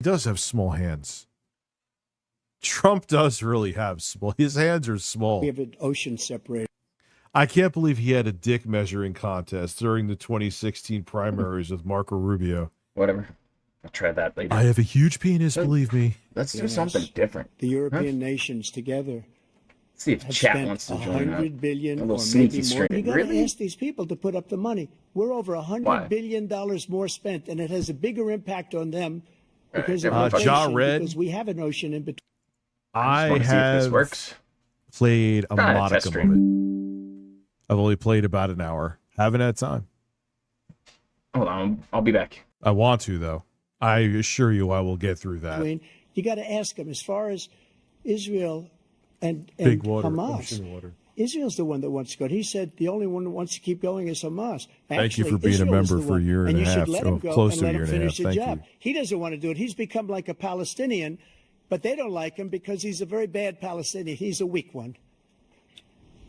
does have small hands. Trump does really have small. His hands are small. We have an ocean separated. I can't believe he had a dick measuring contest during the 2016 primaries with Marco Rubio. Whatever. I'll try that later. I have a huge penis, believe me. Let's do something different. The European nations together. Let's see if chat wants to join up. $100 billion A little or sneaky maybe more. stream. You got Really? to ask these people to put up the money. We're over $100 billion more spent, and it has a bigger impact on them because of inflation, because we have an ocean in between. I have played a modicum of it. I've only played about an hour. Haven't had time. Hold on, I'll be back. I want to, though. I assure you I will get through that. You got to ask them, as far as Israel and Big water, Hamas. ocean water. Israel's the one that wants to go. He said the only one that wants to keep going is Hamas. Thank you for being a member for a year and a half, or close to a year and a half. Thank you. He doesn't want to do it. He's become like a Palestinian, but they don't like him because he's a very bad Palestinian. He's a weak one.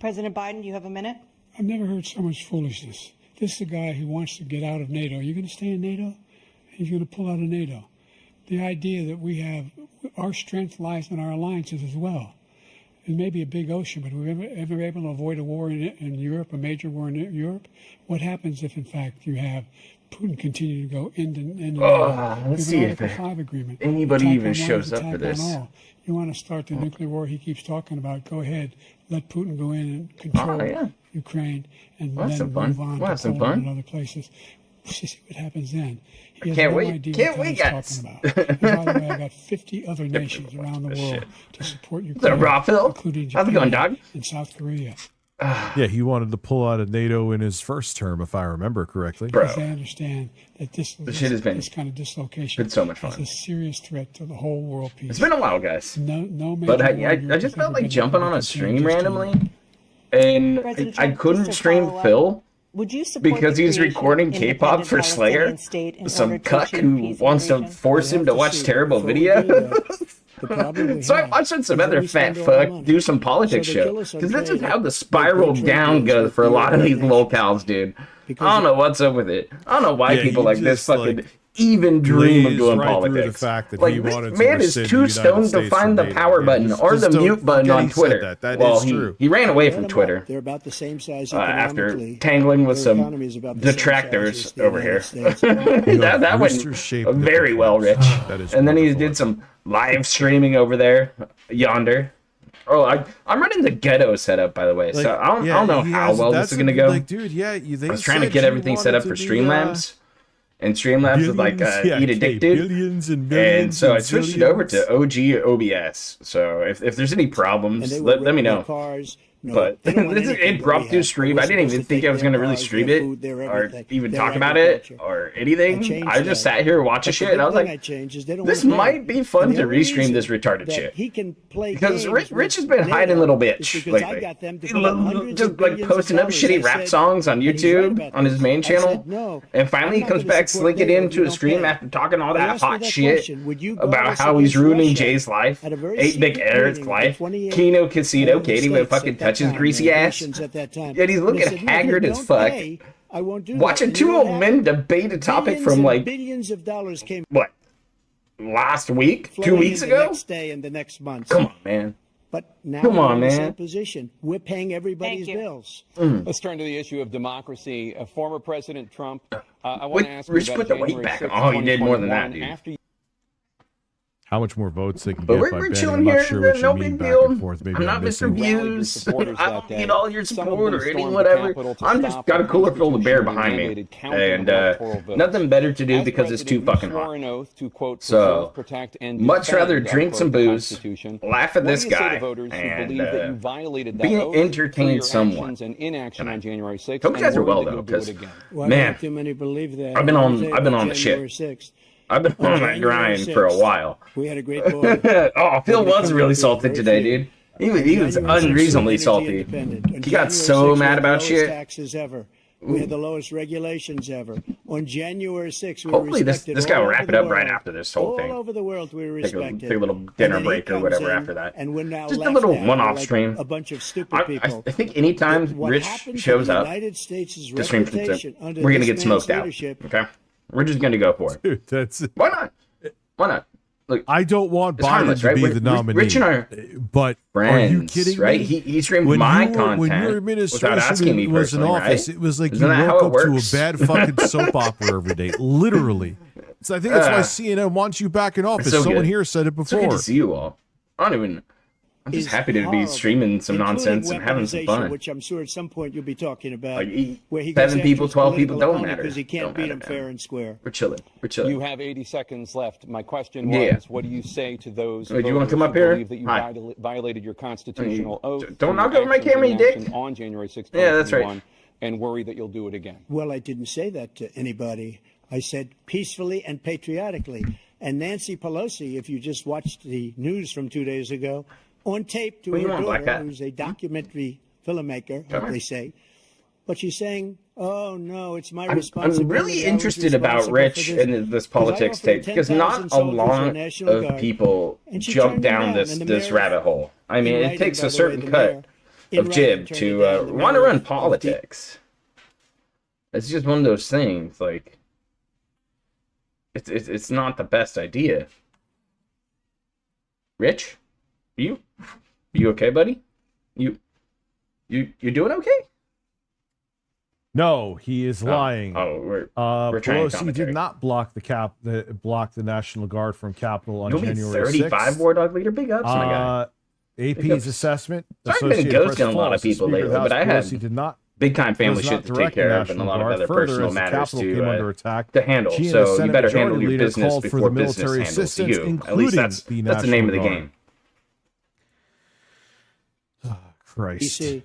President Biden, you have a minute. I've never heard so much foolishness. This is a guy who wants to get out of NATO. Are you going to stay in NATO? He's going to pull out of NATO. The idea that we have, our strength lies in our alliances as well. It may be a big ocean, but we're ever able to avoid a war in Europe, a major war in Europe? What happens if, in fact, you have Putin continue to go into NATO? Let's see if anybody even shows up for this. You want to start the nuclear war he keeps talking about, go ahead. Let Putin go in and control Ukraine and then move on to Poland and other places. See what happens then. He has Can't no wait. idea Can't what wait, he's guys. talking about. And by the way, I got 50 other nations around the world to support Ukraine, including How's it going, dog? and South Korea. Yeah, he wanted to pull out of NATO in his first term, if I remember correctly. Because they understand that this kind of dislocation been so much fun. is a serious threat to the whole world peace. It's been a while, guys. But I just felt like jumping on a stream randomly, and I couldn't stream Phil because he's recording K-pop for Slayer, some cuck who wants to force him to watch terrible videos. So I'm watching some other fat fuck do some politics show, because this is how the spiral down goes for a lot of these locals, dude. I don't know what's up with it. I don't know why people like this fucking even dream of doing politics. Like, this man is too stoned to find the power button or the mute button on Twitter. Well, he ran away from Twitter They're about the same size after tangling with some detractors over here. that went very well, Rich. And then he did some live streaming over there, yonder. Oh, I'm running the ghetto setup, by the way, so I don't know how well this is going to go. Like, dude, I was trying to get everything set up for Streamlabs. And Streamlabs is like Eat a Dick Dude. And so I switched it over to OG OBS. So if there's any problems, let me know. But this is an impromptu stream. I didn't even think I was going to really stream it or even talk about it or anything. I just sat here watching shit and I was like, this might be fun to restream this retarded shit. Because Rich has been hiding a little bitch lately. Just like posting up shitty rap songs on YouTube on his main channel. And finally he comes back slinking into a stream after talking all that hot shit about how he's ruining Jay's life, 8-Bit Eric's life, Kino Casino, Katie with fucking touch his greasy ass. Yet he's looking haggard as fuck. Watching two old men debate a topic from like what? Last week? 2 weeks ago? Come on, man. But now we're in the same position. We're paying everybody's bills. Let's turn to the issue of democracy. Former President Trump, I want to ask you about put the weight back on. Oh, he did more than that, dude. How much more votes they can but get by we're banning? chilling I'm not here. sure what No you mean big back deal. and forth. Maybe I'm not missing Mr. Views. I don't need all your support or any whatever. I'm just got a cooler filled of bear behind me, and nothing better to do because it's too fucking hot. So much rather drink some booze, laugh at this guy, and be an entertained someone. Hope you guys are well though, because man, I've been on the shit. I've been on that grind for a while. We had a great oh, Phil was really salty today, dude. He was unreasonably salty. He got so mad about shit. Taxes ever. We had the lowest regulations ever. On January 6th, we hopefully this guy will wrap it up right after this whole thing. All over the world, we were respected. Take a little dinner break or whatever after that. And we're now just a little one-off stream. A bunch of stupid people. I think anytime Rich shows up, the stream, we're gonna get smoked out. Okay. We're just going to go for it. Dude, that's Why not? Why not? look, I don't want Biden to be the nominee. Rich and I but friends, are you kidding right? me? He streamed my content when your administration without asking me was in personally, office. right? It was like Isn't you that woke how up it to a works? bad fucking soap opera every day, literally. So I think that's why CNN wants you back in office. So Someone good. here said it before. So good to see you all. I'm just happy to be streaming some nonsense and having some fun. Which I'm sure at some point you'll be talking about. Like, where he 7 people, 12 people don't matter. because he can't beat him fair and square. We're chilling. You have 80 seconds left. My question was, what do you say to those do you want to come who up here? believe that you violated your constitutional oath? Don't knock over my camera, you dick. On January 6th, yeah, that's right. And worry that you'll do it again. Well, I didn't say that to anybody. I said peacefully and patriotically. And Nancy Pelosi, if you just watched the news from 2 days ago, on tape to her daughter, who's a documentary filmmaker, what they say. But she's saying, oh, no, it's my responsibility. I'm really interested about Rich and this politics tape because not a lot of people jump down this rabbit hole. I mean, it takes a certain cut of jib to want to run politics. It's just one of those things, like, it's not the best idea. Rich? You okay, buddy? You doing okay? No, he is lying. We're trying Pelosi did not block the National Guard from Capitol on January 6th. 35 War Dog Leader, big ups, my guy. AP's assessment. So I've been ghosting a lot of people lately, but I had big time family shit to take care of and a lot of other personal matters to handle. So you better handle your business before business handles you. At least that's the name of the game. Christ. You see,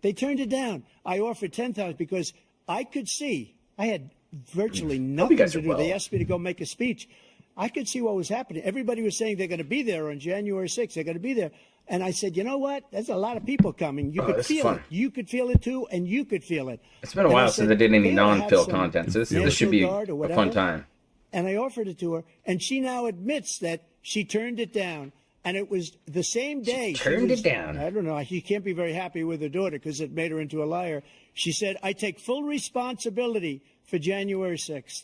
they turned it down. I offered 10,000 because I could see I had virtually nothing to do. They asked me to go make a speech. I could see what was happening. Everybody was saying they're going to be there on January 6th. They're going to be there. And I said, you know what? There's a lot of people coming. You could feel it. You could feel it too, and you could feel it. It's been a while since I did any non-fill content. So this should be a fun time. And I offered it to her, and she now admits that she turned it down. And it was the same day. She turned it down. I don't know. She can't be very happy with her daughter because it made her into a liar. She said, I take full responsibility for January 6th.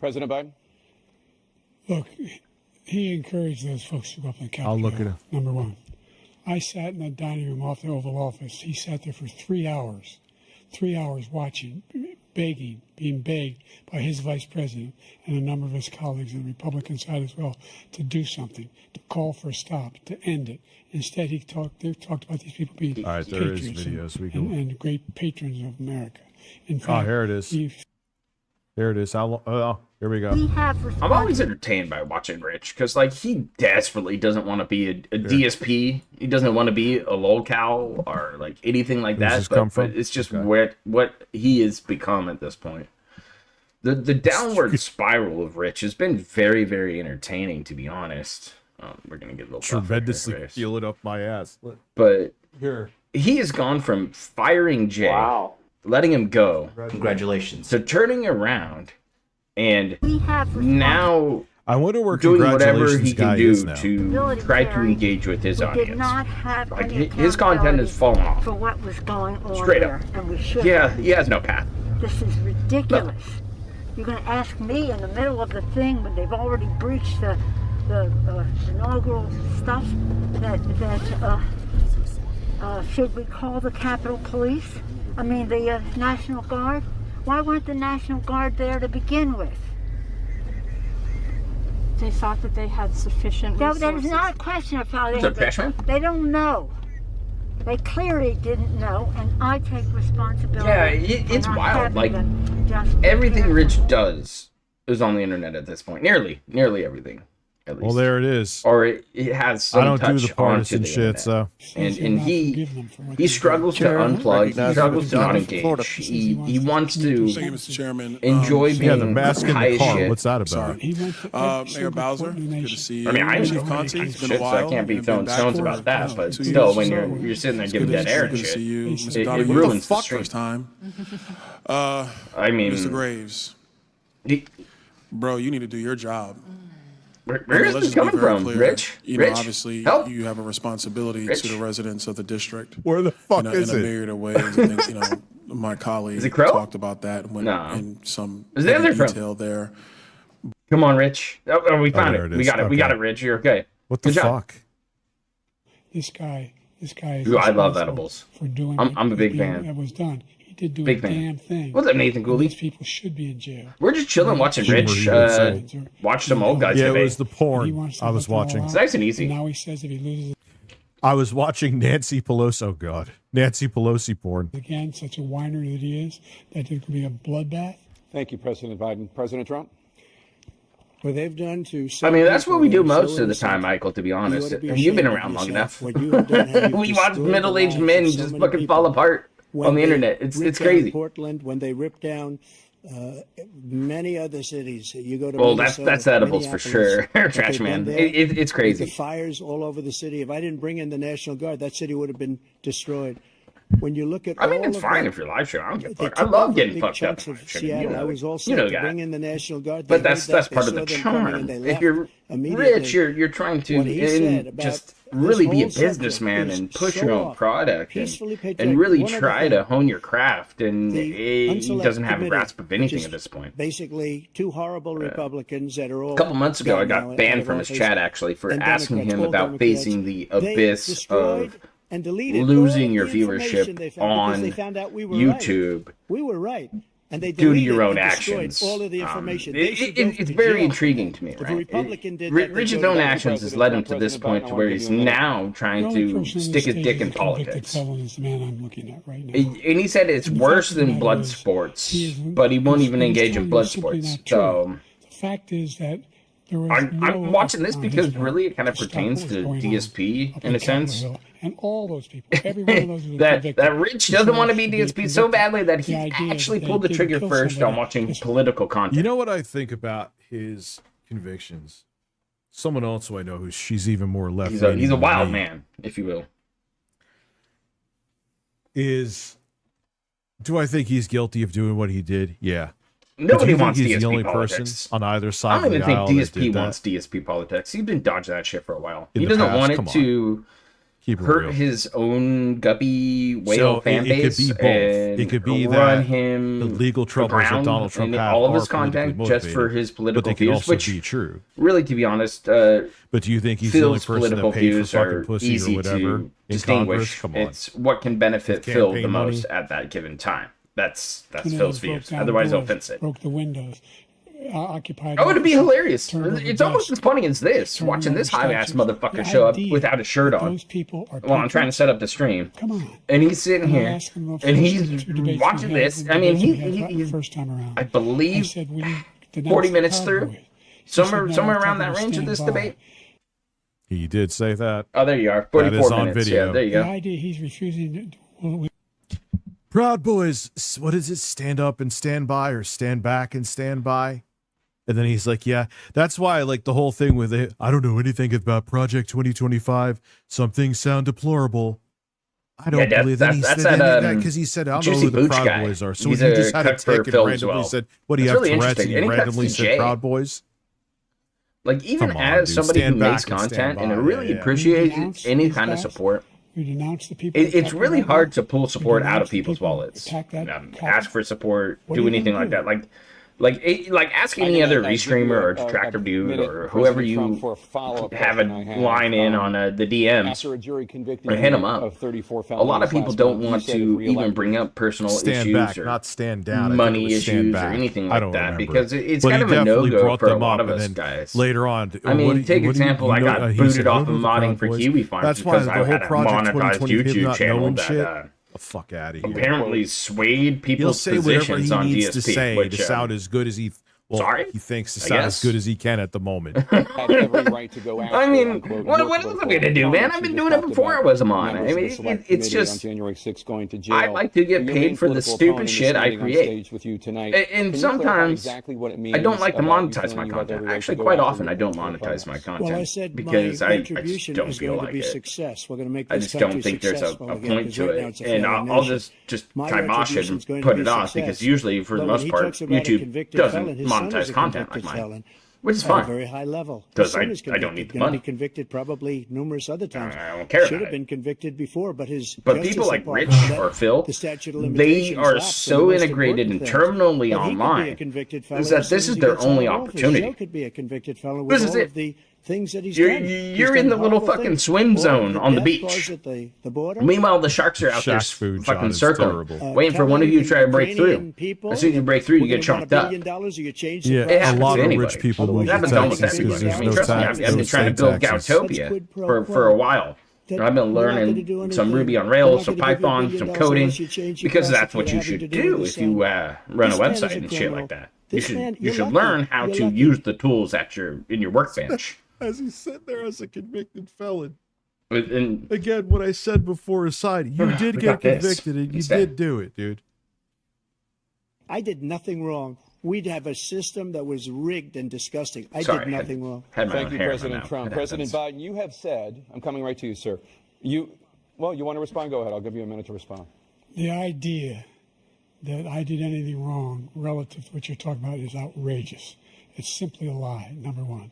President Biden? Look, he encouraged those folks to go up in the Capitol. I'll look at him. Number one. I sat in the dining room off the Oval Office. He sat there for 3 hours. 3 hours watching, begging, being begged by his vice president and a number of his colleagues on the Republican side as well to do something, to call for a stop, to end it. Instead, they talked about these people being patriots and great patrons of America. In fact, here it is. There it is. Here we go. I'm always entertained by watching Rich because, like, he desperately doesn't want to be a DSP. He doesn't want to be a lolcow or like anything like that. But it's just what he has become at this point. The downward spiral of Rich has been very, very entertaining, to be honest. We're gonna get a little tremendously feel it up my ass. But here he has gone from firing Jay, letting him go, congratulations, to turning around. And now I wonder where doing whatever he can do to try to engage with his audience. Like his content has fallen off. For what was going on straight up. And we should he has no path. This is ridiculous. You're going to ask me in the middle of the thing when they've already breached the inaugural stuff that should we call the Capitol Police? I mean the National Guard? Why weren't the National Guard there to begin with? They thought that they had sufficient resources. That is not a question of how they don't know. They clearly didn't know, and I take responsibility. Yeah, it's wild. Like, everything Rich does is on the internet at this point. Nearly everything. At least. Well, there it is. Or it has some I don't touch do the partisan shit, internet. so. And he struggles to unplug. He struggles to not engage. He wants to enjoy being the mask in the car. What's that about? Mayor Bowser, good to see you. I mean, I Chief Conti, it's been a so while. I can't be throwing stones about that, but still, when you're sitting there giving dead air and shit, it ruins the stream. First time. I mean, Mr. Graves, bro, you need to do your job. Where is this coming from, Rich? Rich, obviously, help. you have a responsibility to the residents of the district. Where the fuck is in it? a myriad of ways. I think, my colleague talked about that in some detail there. Come on, Rich. Oh, we found it. We got it. Okay. We got it, Rich. You're okay. What the fuck? This guy is Ooh, I love edibles. For doing I'm a big fan. That was done. He did do big a fan. damn thing. What's up, Nathan Cooley? These people should be in jail. We're just chilling, watching Rich watch some old guys. Yeah, it was the porn I was watching. It's nice and easy. And now he says if he loses. I was watching Nancy Pelosi. Oh God, Nancy Pelosi porn. Again, such a whiner that he is, that there could be a bloodbath. Thank you, President Biden. President Trump? What they've done to... I mean, that's what we do most of the time, Michael, to be honest. You've been around long enough. We watch middle-aged men just fucking fall apart on the internet. It's crazy. Portland, when they ripped down many other cities. You go to that's edibles for sure. Trash man. It's crazy. The fires all over the city. If I didn't bring in the National Guard, that city would have been destroyed. When you look at, I mean, it's fine if you're live show. I don't give a fuck. I love getting fucked up. I was also to bring in the National Guard. But that's part of the charm. If you're rich, you're trying to just really be a businessman and push your own product and really try to hone your craft. And he doesn't have a grasp of anything at this point. Basically, two horrible Republicans that are all. A couple months ago, I got banned from his chat actually for asking him about facing the abyss of and deleted losing your viewership on YouTube. We were right. And they due to your own actions. All of the information. It's very intriguing to me. Right? Rich's own actions has led him to this point to where he's now trying to stick his dick in politics. And he said it's worse than blood sports, but he won't even engage in blood sports. So the fact is that I'm watching this because really it kind of pertains to DSP in a sense. And all those people, every one of those that Rich doesn't want to be DSP so badly that he actually pulled the trigger first on watching political content. You know what I think about his convictions? Someone else who I know she's even more left. He's a wild man, if you will. Do I think he's guilty of doing what he did? Yeah. Nobody wants he's DSP the only politics. person on either side. I don't even think DSP wants DSP politics. He's been dodging that shit for a while. He doesn't want it to hurt his own guppy whale fan base. It could be both. It could be that him the legal troubles that Donald Trump had all of his content just for his political views, which be true. Really, to be honest, but do you think he's the only person that paid for fucking pussy or whatever in distinguish? Come on. It's what can benefit Phil the most at that given time. That's Phil's views. Otherwise, he'll fix it. Broke the windows. Occupied. Oh, it'd be hilarious. It's almost as funny as this. Watching this high-ass motherfucker show up without a shirt on. Well, I'm trying to set up the stream. Come on. And he's sitting here, and he's watching this. I mean, he's I believe 40 minutes through, somewhere around that range of this debate. He did say that. Oh, there you are. 44 minutes. On video. Yeah, there you go. The idea he's refusing to. Proud Boys, what is it? Stand up and stand by, or stand back and stand by? And then he's like, yeah, that's why I like the whole thing with it. I don't know anything about Project 2025. Some things sound deplorable. I don't believe that. He said that because he said, I don't know who the Proud Boys are. So he just had a tick and randomly said, what do you have, Tourette's? And he randomly said Proud Boys. Like, even as somebody who makes content and really appreciates any kind of support, it's really hard to pull support out of people's wallets. Ask for support, do anything like that. Like ask any other restreamer or detractor dude or whoever you have a line in on the DM or hit them up. A lot of people don't want to even bring up personal issues or not stand down, money issues or anything like that because it's kind of a no-go for a lot of us guys. Later on, I mean, take example, I got booted off of modding for Kiwi Farms because I had a monetized YouTube channel that fuck out of here. Apparently swayed people's positions on DSP. To say to sound as good as he he thinks to sound as good as he can at the moment. I mean, what else am I gonna do, man? I've been doing it before I was a mod. I mean, it's just I like to get paid for the stupid shit I create, and sometimes I don't like to monetize my content. Actually, quite often I don't monetize my content because I just don't feel like it. I just don't think there's a point to it, and I'll just kibosh it and put it off because usually, for the most part, YouTube doesn't monetize content like mine. which is at fine. a very high level. Because His son I is don't need the convicted, money. Be convicted probably numerous other times. I don't care Should about have been convicted before, but his But Justice people like Department Rich let or Phil, the statute of they limitations are lapse on so the most integrated and important things. terminally But he could be a online convicted felon is that as soon this as is he their gets out only of office. opportunity. Joe could be a convicted felon This with is all it. of the things that he's You're done. in He's the done little horrible fucking things. swim All of zone on the death beach. caused at the border. Meanwhile, the sharks are out there Shack's food, John, fucking is circling, terrible. waiting for one of you to try to break through. Ukrainian people, As soon as you break through, you we're get gonna want chopped up. $1 billion, or you change the Yeah, price It a happens lot to of anybody. rich people It move It to happens to almost Texas because everybody. I there's mean, no trust me, tax, I've no been trying to state build taxes. Geopolitics quid pro for quo. a while. That I've been we're not learning gonna do some anything. Ruby on We're Rails, not some gonna give you Python, $1 some billion coding, unless you change your because that's process what you're you having to should do do with if the you sun. run a This man is website a and shit criminal. like that. This man, You you're should lucky. learn how You're to lucky. use the tools in your workbench. As he sat there as a convicted felon. And Again, what I said before aside, you did We get got this convicted and you instead. did do it, dude. I did nothing wrong. We'd have a system that was rigged and disgusting. I Sorry, did nothing wrong. had my Thank own you, hair in my President mouth. Trump. It President happens. Biden, you have said, I'm coming right to you, sir. You want to respond? Go ahead. I'll give you a minute to respond. The idea that I did anything wrong relative to what you're talking about is outrageous. It's simply a lie, number one.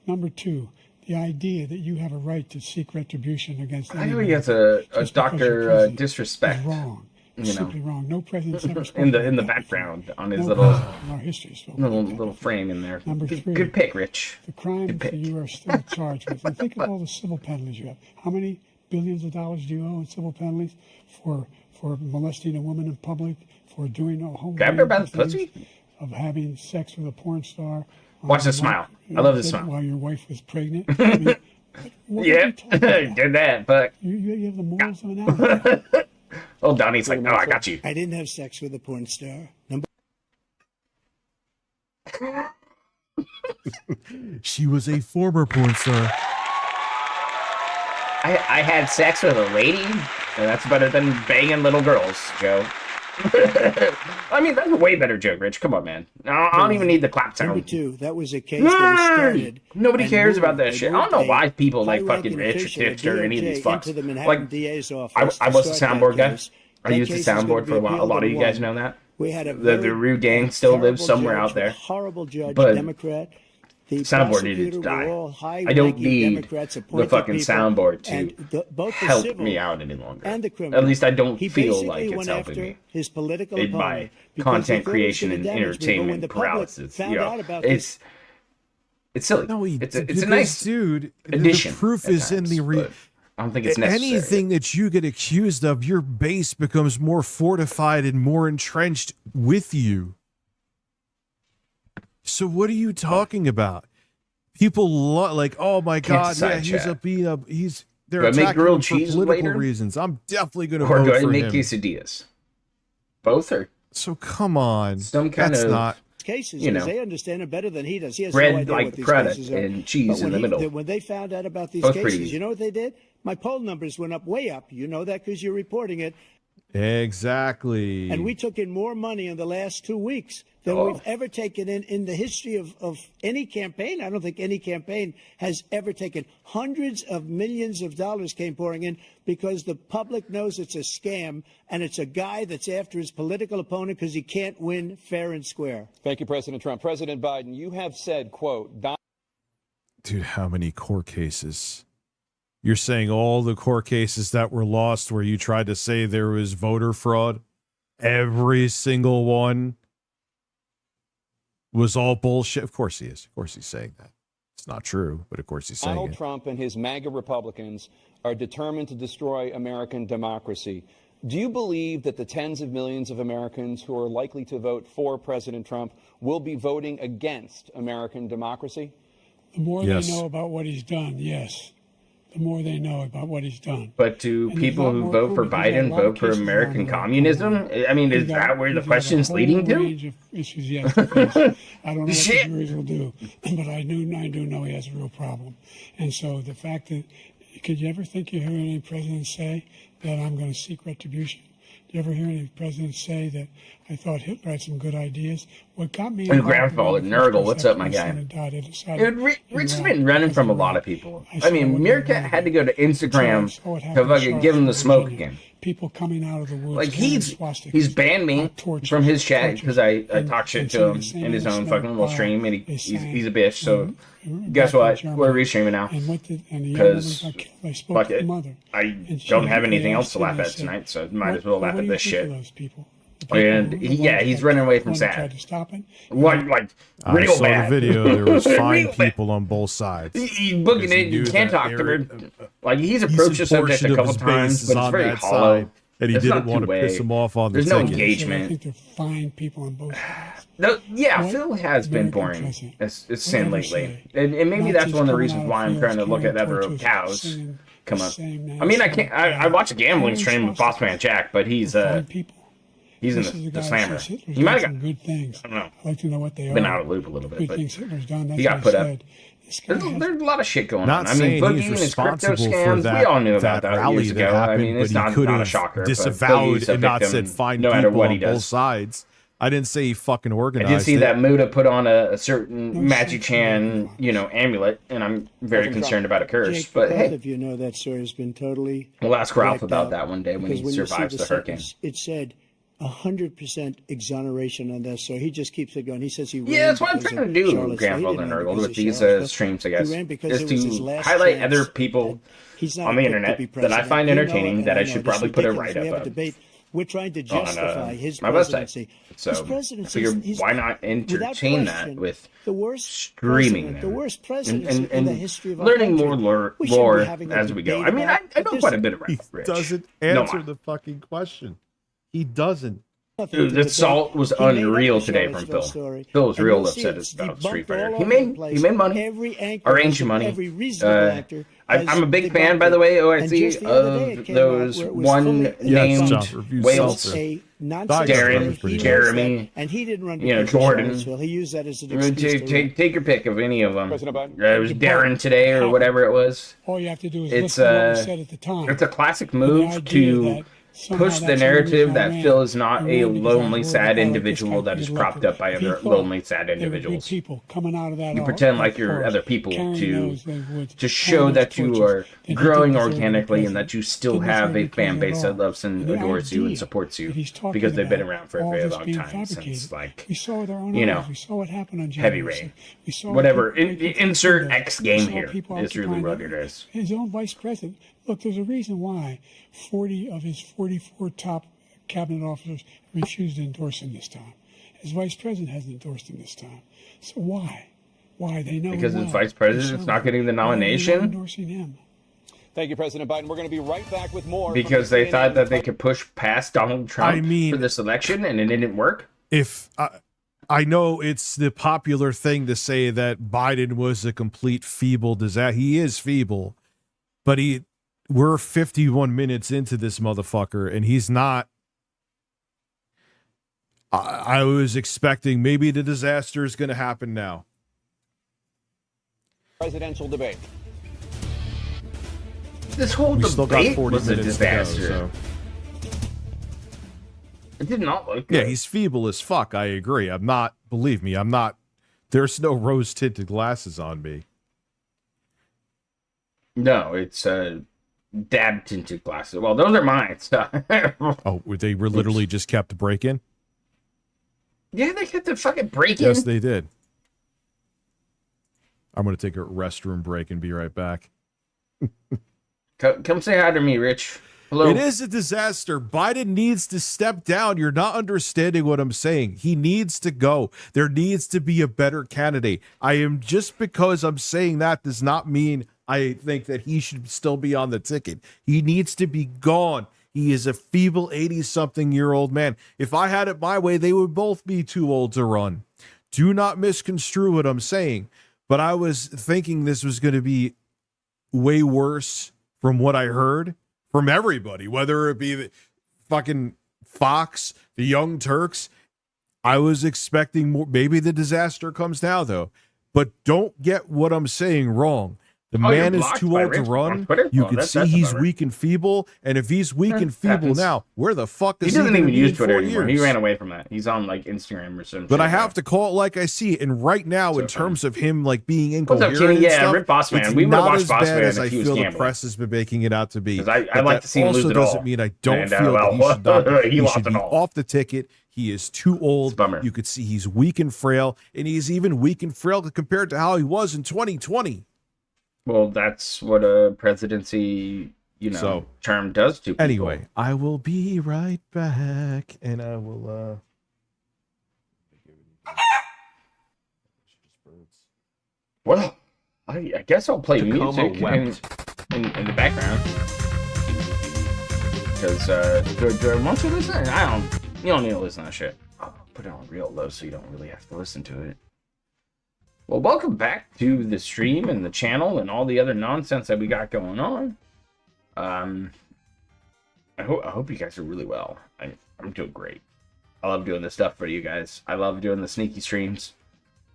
Number two, the idea that you have a right to seek retribution against I know anyone he has a just because doctor you're president disrespect. is wrong. You It's know, simply wrong. No president's ever spoken in the like that background before. on his No little president in our history has spoken like that little before. frame in there. Number three, Good pick, Rich. the crimes Good pick. that you are still charged with. And think of all the civil penalties you have. How many billions of dollars do you owe in civil penalties for molesting a woman in public, for doing a whole Grab her range by of the pussy? things, of having sex with a porn star? Watch the smile. I love the smile. While your wife was pregnant. I mean, what are Yeah, you talking about? did that, but You have the morals of an animal. oh, Donnie's like, no, I got you. I didn't have sex with a porn star. Number She was a former porn star. I had sex with a lady, and that's better than banging little girls, Joe. I mean, that's a way better joke, Rich. Come on, man. I don't even need the clap Number sound. two, that was a case that was started. Nobody and cares moved- about that they shit. I moved don't know a why people like high-ranking fucking Rich or official at Tips or any of these DOJ fucks. into the Manhattan Like, DA's office I was to the start soundboard that guy. case. I That used the case is gonna soundboard be for a while. A appealed lot of and you guys won. know that. We had a The very Rue gang still lives terrible somewhere judge, out there. a horrible judge, But Democrat. The soundboard needed to prosecutor were die. all I don't high-ranking need Democrats, the appointed fucking people, soundboard and to both the help civil me out any longer. and the criminal. At least I don't He feel basically like it's went helping after me. his political In my opponent because content he thought it was creation gonna and damage me. But when entertainment the public paralysis. found You know, out about this, it's silly. No, it's a because, nice dude. addition. The proof at is in the times, but I don't think it's necessary. anything that you get accused of, your base becomes more fortified and more entrenched with you. So what are you talking about? People like, oh my God, decide, yeah, Chad. they're Do I make attacking grilled him for cheese political later? reasons. I'm definitely going to Or vote do I for make him. quesadillas? Both are So come on, some kind that's of not. cases, you because know, they understand it better than he does. He has bread no idea like what these product cases are. and cheese But in when the middle. when they found out about these Both cases, pretty. you know what they did? My poll numbers went up, way up. You know that because you're reporting it. Exactly. And we took in more money in the last 2 weeks than we've ever taken in the history of any campaign. I don't think any campaign has ever taken. Hundreds of millions of dollars came pouring in because the public knows it's a scam and it's a guy that's after his political opponent because he can't win fair and square. Thank you, President Trump. President Biden, you have said, quote, Dude, how many court cases? You're saying all the court cases that were lost where you tried to say there was voter fraud? Every single one was all bullshit? Of course he is. Of course he's saying that. It's not true, but of course he's saying Donald it. Trump and his MAGA Republicans are determined to destroy American democracy. Do you believe that the tens of millions of Americans who are likely to vote for President Trump will be voting against American democracy? The more Yes. they know about what he's done, yes. The more they know about what he's done. But do And people there's a lot who more vote for proof. He's got a Biden lot of vote for cases American on the- communism? I mean, is He's got- that where the he's got a question's whole leading to? range of issues he has to face. I don't know what Shit. the juries will do, but I do know he has a real problem. And so the fact that, could you ever think you hear any president say that I'm going to seek retribution? Do you ever hear any president say that I thought Hitler had some good ideas? What got me And involved grandfather, in the first Nurgle, what's place up, my after guy? son died, I decided Dude, Rich has to been run running as from a a lot rep. of people. I I saw mean, what Meerkat they had to go to Instagram saw what to happened in fucking give him the Charlottesville, smoke Virginia. again. people coming out of the woods. Like he's banned me from his chat because I talk shit to him in his own fucking little stream, and he's a bitch. So guess what? We're restreaming now because fuck it. I don't have anything else to laugh at tonight, so might as well laugh at this shit. And he's running away from sad. What, like, real I saw bad. the video. There was fine people on both sides. He's booking it. You can't talk to her. Like, he's approached the subject a couple times, but it's very hollow. And he didn't want to piss him off on the There's no ticket. engagement. I think they're fine people on both sides. No, Phil has been boring as sin lately. And maybe that's one of the reasons why I'm trying to look at other cows come up. I mean, I watch a gambling stream with Bossman Jack, but he's in the slammer. He might have got good things. I don't know. I'd like to know what they are. Been out of the loop a little bit, Good but things Hitler's done. That's he got what put I up. said. There's a lot of shit going Not on. I mean, saying Boogie he's and his crypto responsible for scams, that, we all knew about that rally years that ago. happened, I mean, it's but he not a shocker. but disavowed Boogie's a and not victim, said fine no matter people what on he does. both sides. I didn't say he fucking I organized did see it. that Muda put on a certain Magic Chan, amulet, and I'm very concerned about a curse. Jake, But both hey, of you know that story has been totally. we'll ask Ralph wiped about out, that one day when because he you see survives the hurricane. sentence, it said 100% exoneration on this, so he just keeps it going. He says he ran Yeah, that's what I'm because trying to of do, Charlottesville. He Grandfather didn't run Nurgle, because with of these Charlottesville. streams, I He guess, ran because is it was his to last highlight chance. other people He's not on the picked to internet be that I president. find You know entertaining it, that I know should it's probably put a ridiculous. We write-up have a of debate. We're trying to on justify his my presidency. website. So His I presidency figured, is why not without entertain that question, with the worst streaming president, them the worst presidency and in the history of our learning country. more We shouldn't be lore having a as we go. debate I mean, about I know this. quite a bit about He Rich. doesn't No, answer the fucking question. He doesn't. Dude, the salt was unreal today from Phil. Phil was real upset about Street Fighter. He made money, arranged money. I'm a big fan, by the way, OIC, of those one named whales. Darren, Jeremy, and he didn't run Jordan. He used that as an excuse to Take your pick of any of them. It President Biden? was Darren today or whatever it was. All you have to do is It's listen to what was said at the time. It's a classic The move idea to that somehow push the that's the narrative reason I that ran. Phil is not I a ran because I lonely, worried sad about this individual guy that could is get propped elected. up by He other thought lonely, sad they were good individuals. people coming out of that You all- pretend that like you're forest, other people carrying to those woods, to show carrying that those you torches. are Then he growing didn't deserve to be organically and president. that you still Didn't have deserve to a be fan president base at that all. loves and The adores you and idea supports you that he's talking because they've been about around for a all very this long being time, fabricated. since like We saw with our own you know, eyes. We saw what happened on heavy January rain. 6th. We saw Whatever. people breaking through Insert windows. X We game saw here people is really occupying what it is. his own vice president. Look, there's a reason why 40 of his 44 top cabinet officers refused to endorse him this time. His vice president hasn't endorsed him this time. So why? Why? They know Because him his well. vice president's not getting the Why are they not nomination endorsing him? Thank you, President Biden. We're going to be right back with more. because they thought that they could push past Donald Trump I mean, for this election and it didn't work. If I know it's the popular thing to say that Biden was a complete feeble disaster. He is feeble, but we're 51 minutes into this motherfucker and he's not. I was expecting maybe the disaster is going to happen now. Presidential debate. This whole We still got debate 40 was a minutes to go, disaster. so. It did not look Yeah, good. he's feeble as fuck. I agree. Believe me, I'm not. There's no rose tinted glasses on me. No, it's dab tinted glasses. Well, those are mine. So. Oh, they were literally just kept breaking? Yeah, they kept the fucking breaking. Yes, they did. I'm going to take a restroom break and be right back. Come say hi to me, Rich. Hello. It is a disaster. Biden needs to step down. You're not understanding what I'm saying. He needs to go. There needs to be a better candidate. Just because I'm saying that does not mean I think that he should still be on the ticket. He needs to be gone. He is a feeble 80-something-year-old man. If I had it my way, they would both be too old to run. Do not misconstrue what I'm saying. But I was thinking this was going to be way worse from what I heard from everybody, whether it be the fucking Fox, the Young Turks. I was expecting more. Maybe the disaster comes now, though. But don't get what I'm saying wrong. The man is too old to run. You can see he's weak and feeble. And if he's weak and feeble now, where the fuck is he? He doesn't even use Twitter anymore. He ran away from that. He's on like Instagram or something. But I have to call it like I see it. And right now, in terms of him like being incoherent, what's up, Kenny? Yeah, Rip Boss Man. We would have watched Boss Man as I feel the press has been making it out to be. I like to see him lose it all. Also doesn't mean I don't feel that he should not. He should be off the ticket. He is too old. You could see he's weak and frail, and he's even weak and frail compared to how he was in 2020. Well, that's what a presidency, term does to people. Anyway, I will be right back, and I will, Well, I guess I'll play music in the background. Because, do I want to listen? You don't need to listen to that shit. I'll put it on real low so you don't really have to listen to it. Well, welcome back to the stream and the channel and all the other nonsense that we got going on. I hope you guys are really well. I'm doing great. I love doing this stuff for you guys. I love doing the sneaky streams.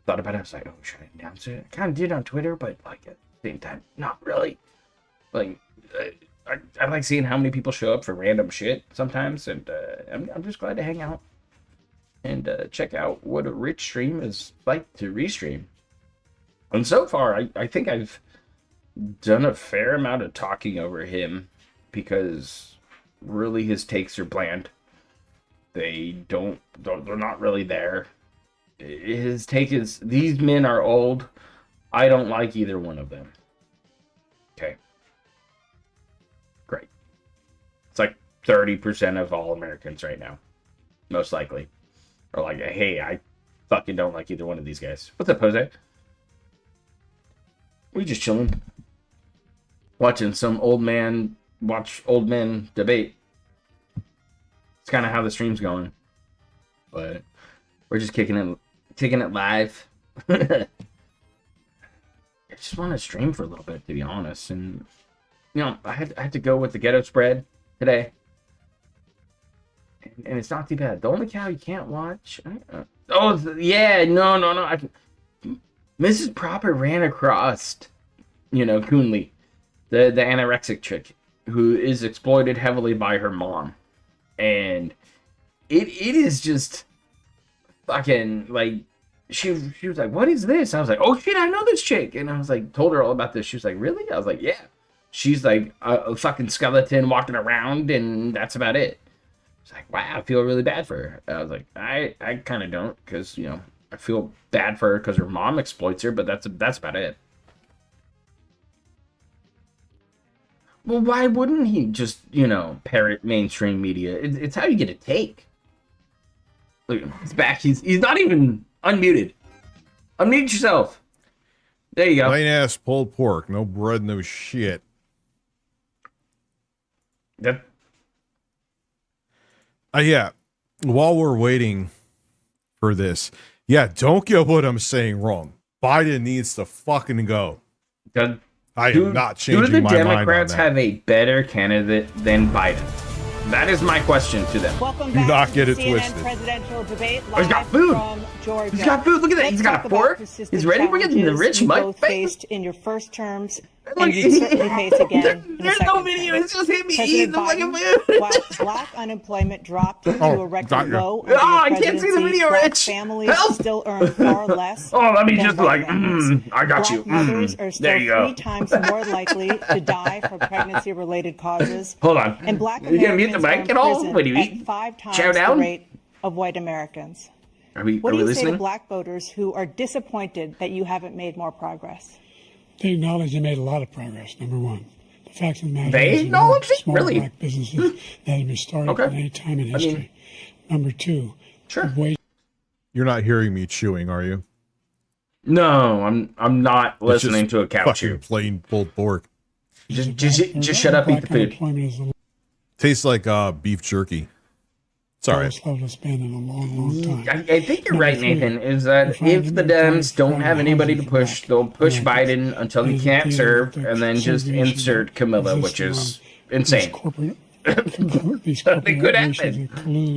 Thought about it. I was like, oh, should I announce it? I kind of did on Twitter, but like at the same time, not really. Like, I like seeing how many people show up for random shit sometimes, and I'm just glad to hang out and check out what a rich stream is like to restream. And so far, I think I've done a fair amount of talking over him because really his takes are bland. They're not really there. His take is, these men are old. I don't like either one of them. Okay. Great. It's like 30% of all Americans right now, most likely, are like, hey, I fucking don't like either one of these guys. What's up, Jose? We just chilling, watching some old men watch old men debate. It's kind of how the stream's going, but we're just taking it live. I just want to stream for a little bit, to be honest. And I had to go with the ghetto spread today, and it's not too bad. The only cow you can't watch. No. Mrs. Proper ran across, Coonley, the anorexic chick who is exploited heavily by her mom. And it is just fucking like, she was like, what is this? I was like, oh shit, I know this chick. And I was like, told her all about this. She was like, really? I was like, yeah. She's like a fucking skeleton walking around, and that's about it. It's like, wow, I feel really bad for her. I was like, I kind of don't, because, I feel bad for her because her mom exploits her, but that's about it. Well, why wouldn't he just, parrot mainstream media? It's how you get a take. Look, he's back. He's not even unmuted. Unmute yourself. There you go. Plain ass pulled pork. No bread, no shit. That. Yeah. While we're waiting for this, yeah, don't get what I'm saying wrong. Biden needs to fucking go. I am not changing my mind on that. Do the Democrats have a better candidate than Biden? That is my question to them. Welcome Do back not to get the it CNN twisted. Presidential debate He's got food. from Georgia. He's got food. Look at that. He's got a fork. He's ready. We're getting the rich mud. Both faced in your first terms, and you certainly face again. There's no video. It's just him eating the fucking food. While black unemployment dropped to a record low, I can't see the video, Black Rich. families still earn far less. Let me just I got Black you. mothers are still There you go. 3 times more likely to die from pregnancy-related causes. Hold on. And black You gonna mute the Americans mic are in at all? prison What do you at eat? 5 times Chow the down? rate of white Americans. Are we What do you say listening? to black voters who are disappointed that you haven't made more progress? They acknowledge they made a lot of progress, number one. The fact of the matter They is, acknowledge it? small Really? black businesses that have been started at any time in history. Number two, Sure. You're not hearing me chewing, are you? No, I'm not listening to a cow fucking chew. plain pulled pork. Just shut up, eat the food. Unemployment is the Tastes like beef jerky. Sorry. lowest level it's been in a long, long time. I think you're right, Nathan, is that if the Dems don't have anybody to push, they'll push Biden until he can't serve, and then just insert Camilla, which is insane. It could happen.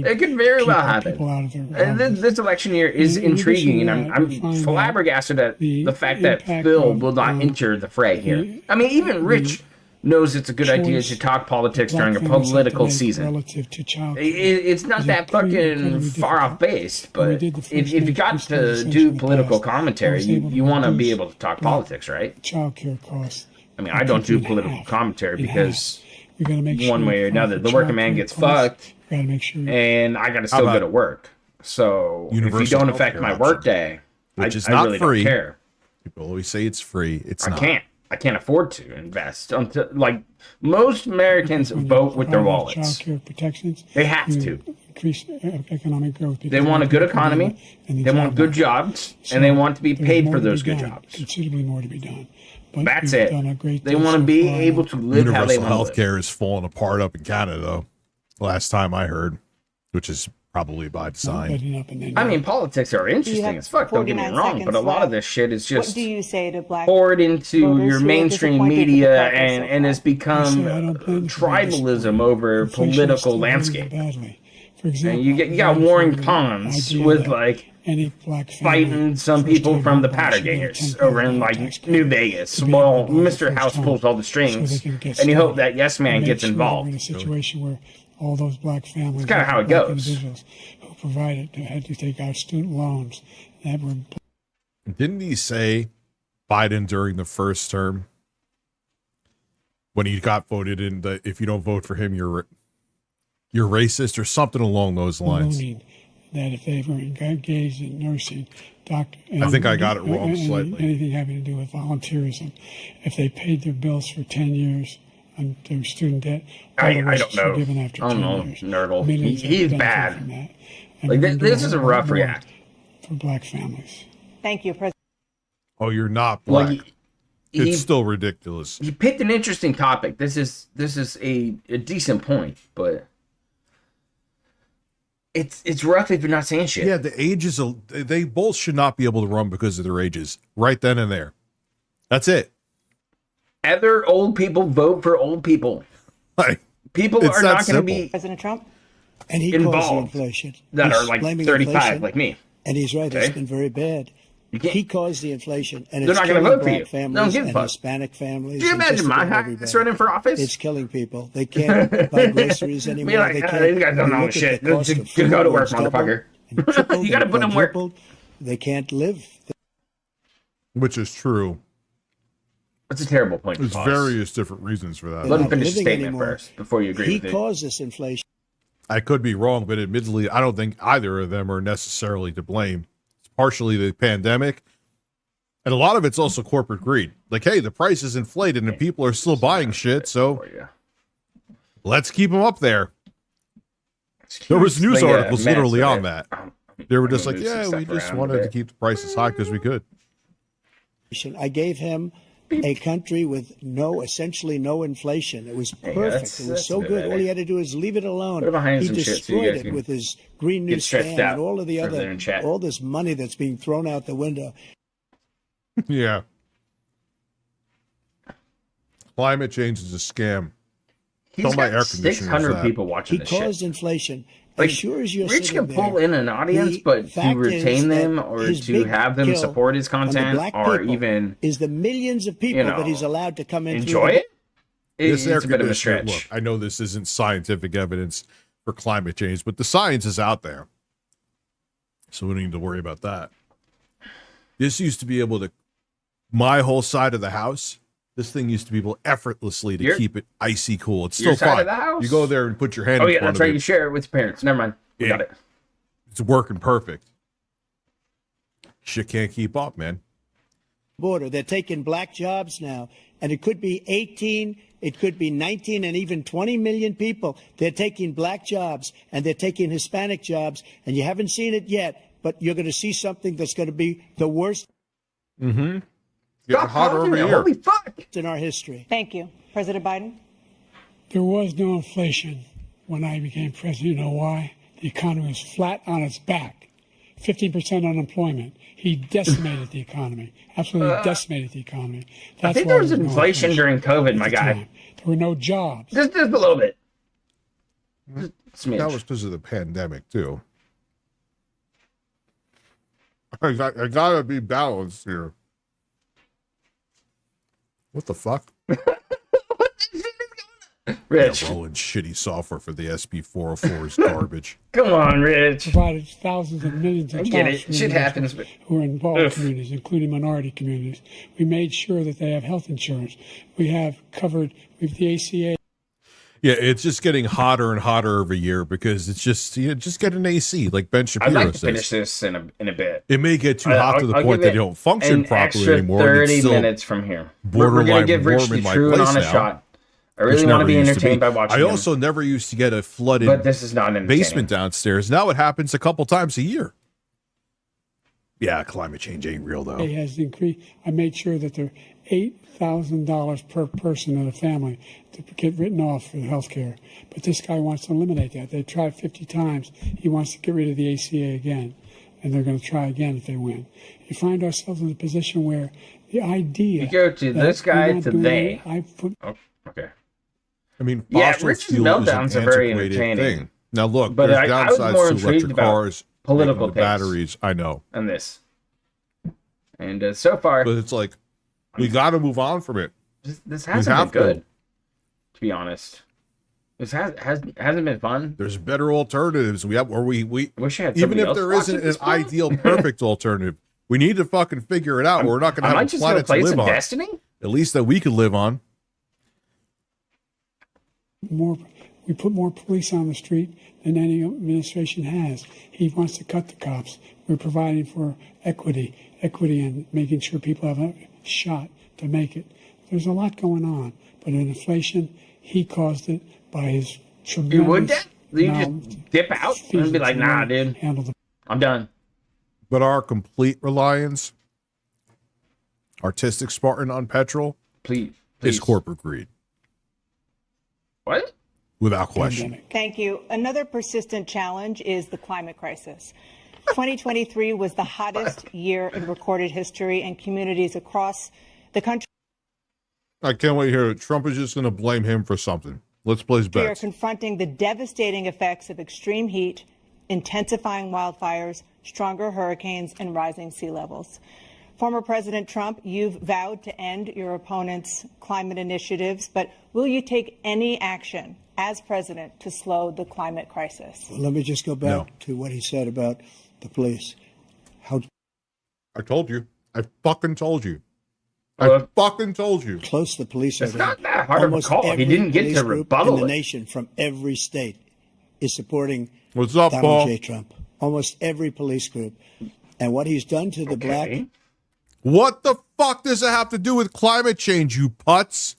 It could very well happen. And this election year is intriguing, and I'm flabbergasted at the fact that Phil will not enter the fray here. I mean, even Rich knows it's a good idea to talk politics during a political season. It's not that fucking far off base, but if you got to do political commentary, you want to be able to talk politics, right? Childcare costs. I mean, I don't do political commentary because one way or another, the working man gets fucked, and I got to still go to work. So if you don't affect my work day, which is I not really free. Don't care. People always say it's free. It's not. I can't afford to invest until, like, most Americans vote with their wallets. They have to. Increase economic growth. They want a good economy. They want good jobs, and they want to be paid for those good jobs. Considerably more to be done. But that's it. They want to be able to live how they want to live. Universal healthcare is falling apart up in Canada, though. Last time I heard, which is probably by design. I mean, politics are interesting as fuck. Don't get me wrong, but a lot of this shit is just what do you say to black poured into your mainstream media and has become tribalism over political landscape. And you got warring pawns with like fighting some people from the Pattergangers over in like New Vegas. Well, Mr. House pulls all the strings, and you hope that Yes Man gets involved. In a situation where all those black families, it's kind of how it goes. Individuals who provided had to take out student loans that were. Didn't he say Biden during the first term when he got voted in that if you don't vote for him, you're racist or something along those lines? That if they were engaged in nursing, doctor, I think I got it wrong slightly. Anything having to do with volunteerism, if they paid their bills for 10 years on their student debt, I don't know. Given after I don't know, years. Nerdle. He's bad. Like this is a rough react for black families. Thank you, President. Oh, you're not black. Well, it's still ridiculous. You picked an interesting topic. This is a decent point, but it's rough if you're not saying shit. Yeah, the ages, they both should not be able to run because of their ages. Right then and there. That's it. Other old people vote for old people. Like, people are not going to be President Trump, and he involved inflation. that are like 35 like me. And he's right. Okay? It's been very bad. He caused the inflation, and they're it's not going to vote for you. Families They don't give a fuck. Hispanic families. Do you imagine my house running for office? It's killing people. They can't buy groceries anymore. Like, they can't. These guys don't know shit. Just go to work, motherfucker. You got to put them work. They can't live. Which is true. That's a terrible point. There's various different reasons for that. Let him finish the statement first before you agree with it. He caused this inflation. I could be wrong, but admittedly, I don't think either of them are necessarily to blame. It's partially the pandemic, and a lot of it's also corporate greed. Like, hey, the price is inflated and people are still buying shit, so let's keep them up there. There was news articles literally on that. They were just like, yeah, we just wanted to keep the prices high because we could. I gave him a country with essentially no inflation. It was perfect. It was so good. All he had to do is leave it alone. He destroyed it with his Green New Scam and all of the other, all this money that's being thrown out the window. Yeah. Climate change is a scam. He's got 600 people watching this shit. He caused inflation. Like, as sure as you're Rich can pull in an audience, but to retain them or to have them support his content or even is the millions of people that he's allowed to come in. Enjoy it? It's a bit of a stretch. Look, I know this isn't scientific evidence for climate change, but the science is out there. So we don't need to worry about that. This used to be able to, my whole side of the house, this thing used to be able effortlessly to keep it icy cool. It's still fine. You go there and put your hand in front of it. Oh, yeah, that's right. You share it with your parents. Never mind. We got it. It's working perfect. Shit can't keep up, man. Border. They're taking black jobs now, and it could be 18, it could be 19, and even 20 million people. They're taking black jobs, and they're taking Hispanic jobs, and you haven't seen it yet, but you're going to see something that's going to be the worst. Mm-hmm. Getting hotter over here. Holy fuck! In our history. Thank you. President Biden? There was no inflation when I became president. You know why? The economy was flat on its back. 15% unemployment. He decimated the economy. Absolutely decimated the economy. I think there was inflation during COVID, my guy. There were no jobs. Just a little bit. Smidge. was because of the pandemic too. I gotta be balanced here. What the fuck? Rich. Yeah, rolling shitty software for the SP404 is garbage. Come on, Rich. Provided thousands of millions of I jobs get it. for Shit happens, individuals but who are in all communities, including minority communities. We made sure that they have health insurance. We have covered with the ACA. Yeah, it's just getting hotter and hotter every year because it's just just get an AC, like Ben Shapiro I'd like to says. finish this in a bit. It may get too hot to the point that you don't function properly anymore. 30 minutes from here. We're Borderline going to give Rich warm the in my true and place honest now, shot. I which really want to never be used entertained by watching I him. also never used to get a flooded But this is not entertaining. basement downstairs. Now it happens a couple times a year. Yeah, climate change ain't real though. It has increased. I made sure that there are $8,000 per person in a family to get written off for health care. But this guy wants to eliminate that. They tried 50 times. He wants to get rid of the ACA again. And they're going to try again if they win. You find ourselves in a position where the idea... You go to this guy to they. Oh, okay. I mean, yeah, fossil Rich's fuel is an meltdowns are very antiquated entertaining. thing. Now look, But there's I was more downsides to intrigued electric about cars, political the batteries. I know. And this. And so far... But it's like, we got to move on from it. This hasn't been good, to be honest. This hasn't been fun. There's better alternatives. We wish I had even if else there watching isn't this an part. ideal perfect alternative, we need to fucking figure it out. We're not going to have a planet to live on. Destiny? At least that we could live on. We put more police on the street than any administration has. He wants to cut the cops. We're providing for equity and making sure people have a shot to make it. There's a lot going on, but in inflation, he caused it by his tremendous... You would that? You just dip out and be like, nah, dude, I'm done. But our complete reliance, artistic Spartan on petrol, please, is corporate greed. What? Without question. Thank you. Another persistent challenge is the climate crisis. 2023 was the hottest year in recorded history, and communities across the country I can't wait to hear it. Trump is just going to blame him for something. Let's place are bets. confronting the devastating effects of extreme heat, intensifying wildfires, stronger hurricanes, and rising sea levels. Former President Trump, you've vowed to end your opponent's climate initiatives, but will you take any action as president to slow the climate crisis? Well, let me just go back to what he said about the police. I told you. I fucking told you. I fucking told you. Close the police are. It's not that hard of a call. He didn't get to rebuttal in the it. nation from every state is supporting What's up, Donald Paul? J. Trump. Almost every police group. And what he's done to the black... What the fuck does it have to do with climate change, you putz?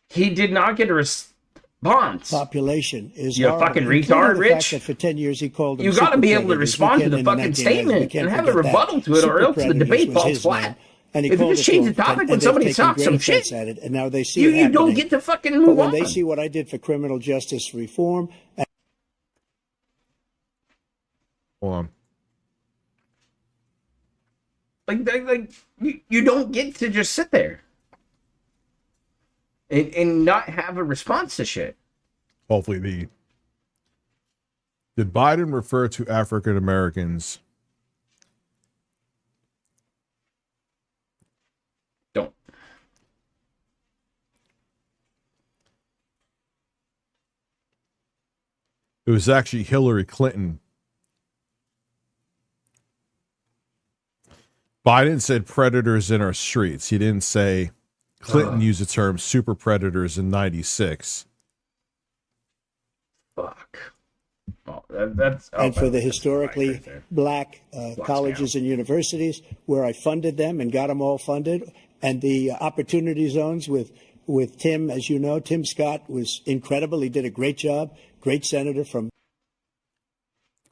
He did not get a response. Population is you horrible. fucking Including retard, the Rich. fact that for 10 years he called them You got to be able to super respond to predators. the We can't fucking in the 1990s. We statement can't and have a forget that. rebuttal to it, or Super else the predators debate was falls his flat. name. And he If you called just it change to the them, topic and when they've somebody taken talks great some offense shit, at it, and now they see you it don't happening. get to fucking But move when on. they see what I did for criminal justice reform... Hold on. Like you don't get to just sit there and not have a response to shit. Hopefully Did Biden refer to African Americans? Don't. It was actually Hillary Clinton. Biden said predators in our streets. He didn't say Clinton used the term super predators in 96. Fuck. Oh, that's and for the historically black colleges and universities where I funded them and got them all funded, and the opportunity zones with Tim, as you know, Tim Scott was incredible. He did a great job. Great senator from